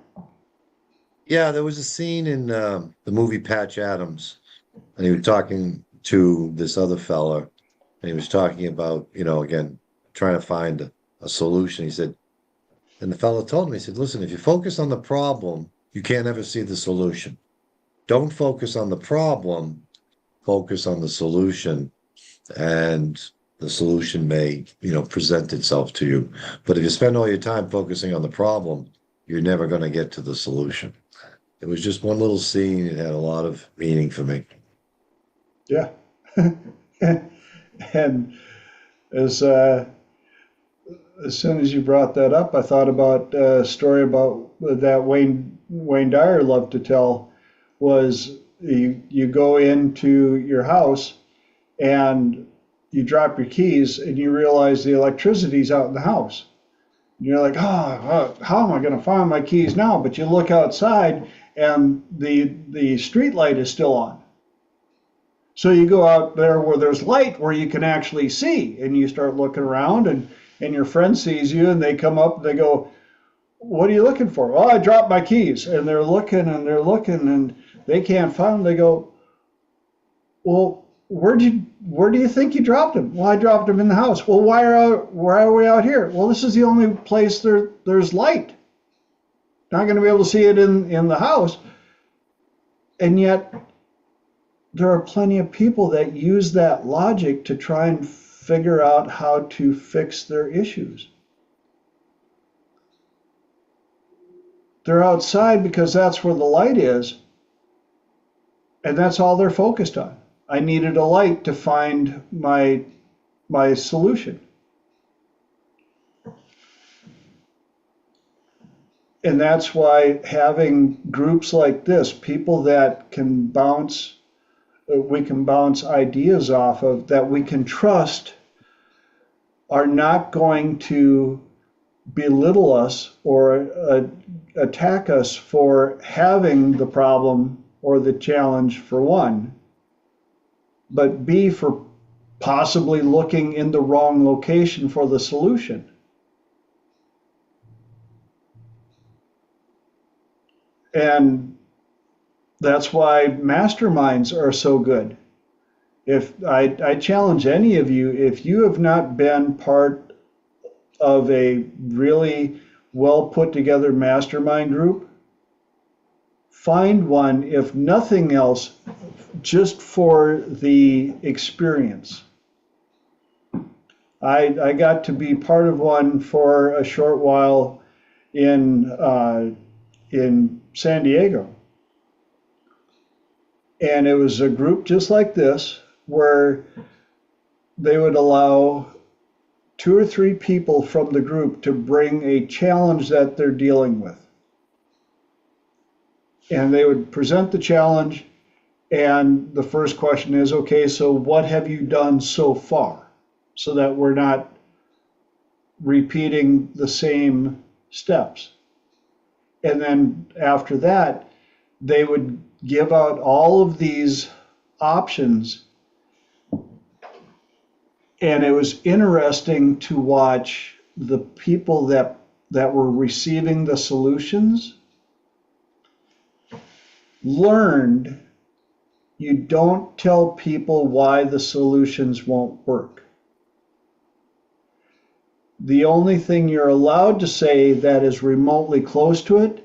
Yeah, there was a scene in the movie Patch Adams, and he was talking to this other fella, and he was talking about, again, trying to find a solution. He said, and the fella told me, he said, listen, if you focus on the problem, you can't ever see the solution. Don't focus on the problem, focus on the solution, and the solution may, present itself to you. But if you spend all your time focusing on the problem, you're never going to get to the solution. It was just one little scene. It had a lot of meaning for me. Yeah. And as soon as you brought that up, I thought about a story about that Wayne Dyer loved to tell. Was you go into your house and you drop your keys and you realize the electricity's out in the house. And you're like, oh, how am I going to find my keys now? But you look outside and the street light is still on. So you go out there where there's light, where you can actually see, and you start looking around, and your friend sees you, and they come up, and they go, "What are you looking for?" "Oh, I dropped my keys." And they're looking, and they can't find them. They go, "Well, where do you think you dropped them?" "Well, I dropped them in the house." "Well, why are we out here?" "Well, this is the only place there's light. Not going to be able to see it in the house." And yet there are plenty of people that use that logic to try and figure out how to fix their issues. They're outside because that's where the light is, and that's all they're focused on. I needed a light to find my solution. And that's why having groups like this, people that we can bounce ideas off of, that we can trust, are not going to belittle us or attack us for having the problem or the challenge, for one, but B, for possibly looking in the wrong location for the solution. And that's why masterminds are so good. If I challenge any of you, if you have not been part of a really well put together mastermind group, find one, if nothing else, just for the experience. I got to be part of one for a short while in San Diego. And it was a group just like this, where they would allow 2 or 3 people from the group to bring a challenge that they're dealing with. And they would present the challenge, and the first question is, okay, so what have you done so far? So that we're not repeating the same steps. And then after that, they would give out all of these options. And it was interesting to watch the people that were receiving the solutions learned you don't tell people why the solutions won't work. The only thing you're allowed to say that is remotely close to it,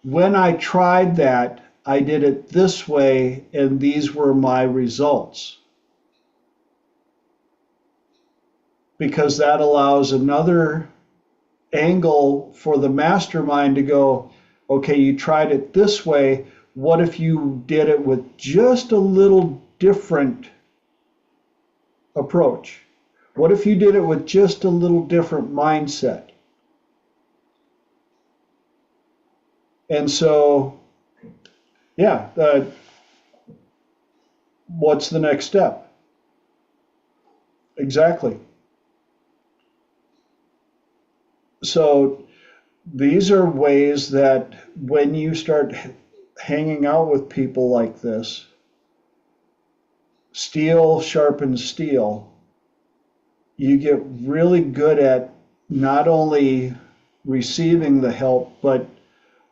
when I tried that, I did it this way, and these were my results. Because that allows another angle for the mastermind to go, okay, you tried it this way. What if you did it with just a little different approach? What if you did it with just a little different mindset? And so, yeah, what's the next step? Exactly. So these are ways that when you start hanging out with people like this, steel sharpens steel. You get really good at not only receiving the help, but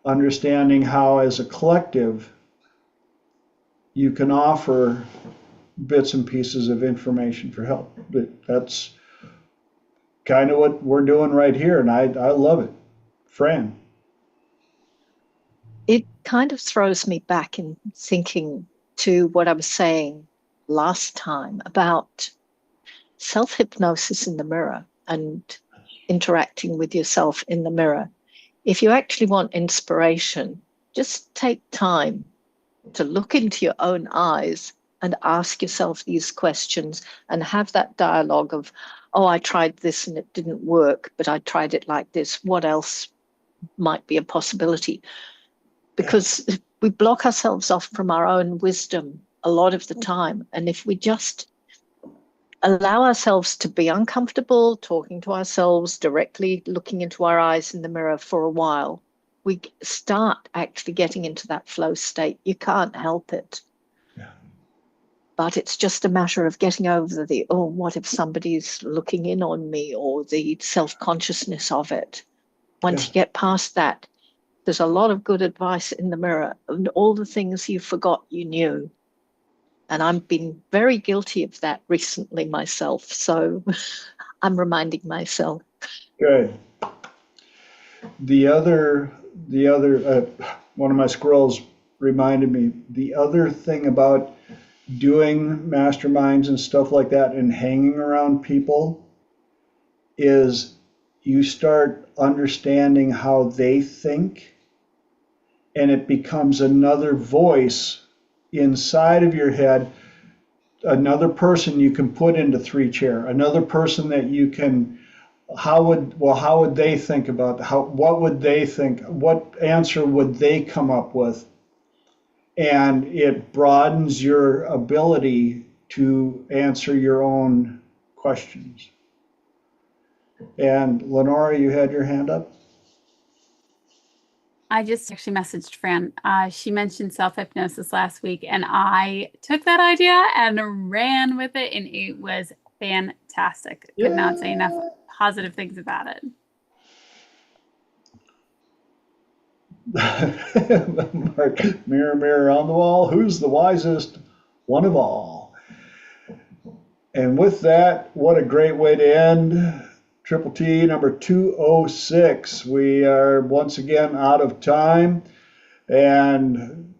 understanding how, as a collective, you can offer bits and pieces of information for help. But that's kind of what we're doing right here, and I love it. Fran. It kind of throws me back in thinking to what I was saying last time about self-hypnosis in the mirror and interacting with yourself in the mirror. If you actually want inspiration, just take time to look into your own eyes and ask yourself these questions and have that dialogue of, oh, I tried this and it didn't work, but I tried it like this. What else might be a possibility? Because we block ourselves off from our own wisdom a lot of the time. And if we just allow ourselves to be uncomfortable talking to ourselves directly, looking into our eyes in the mirror for a while, we start actually getting into that flow state. You can't help it. Yeah. but it's just a matter of getting over the, oh, what if somebody's looking in on me, or the self-consciousness of it. Once you get past that, there's a lot of good advice in the mirror and all the things you forgot you knew. And I've been very guilty of that recently myself. So I'm reminding myself. Good. The other, one of my squirrels reminded me, the other thing about doing masterminds and stuff like that and hanging around people is you start understanding how they think, and it becomes another voice inside of your head, another person you can put into 3-chair, another person that you can, how would they think about, what would they think, what answer would they come up with? And it broadens your ability to answer your own questions. And Lenora, you had your hand up? I just actually messaged Fran. She mentioned self-hypnosis last week, and I took that idea and ran with it, and it was fantastic. Could not say enough positive things about it. Mark, mirror, mirror on the wall, who's the wisest one of all? And with that, what a great way to end Triple T number 206. We are once again out of time, and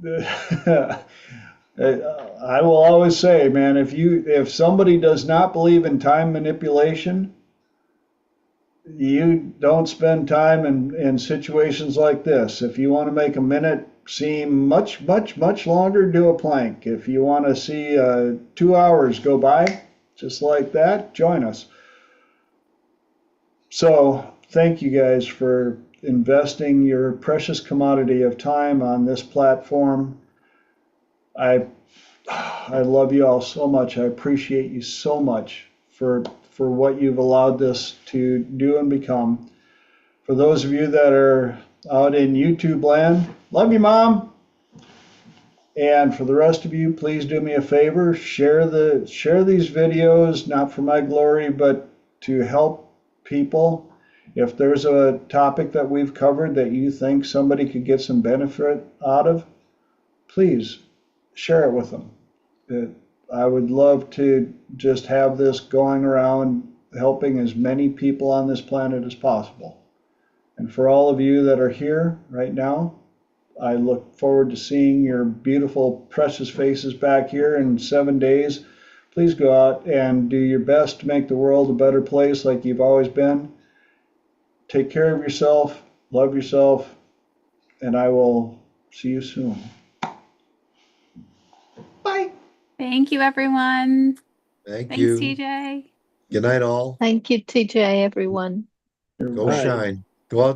I will always say, man, if somebody does not believe in time manipulation, you don't spend time in situations like this. If you want to make a minute seem much, much, much longer, do a plank. If you want to see 2 hours go by just like that, join us. So thank you guys for investing your precious commodity of time on this platform. I love you all so much. I appreciate you so much for what you've allowed this to do and become. For those of you that are out in YouTube land, love you, Mom. And for the rest of you, please do me a favor, share these videos, not for my glory, but to help people. If there's a topic that we've covered that you think somebody could get some benefit out of, please share it with them. I would love to just have this going around, helping as many people on this planet as possible. And for all of you that are here right now, I look forward to seeing your beautiful, precious faces back here in 7 days. Please go out and do your best to make the world a better place like you've always been. Take care of yourself, love yourself, and I will see you soon. Bye. Thank you, everyone. Thanks, you. TJ. TJ. Good night, all. Thank you, TJ, everyone. Go shine. Go out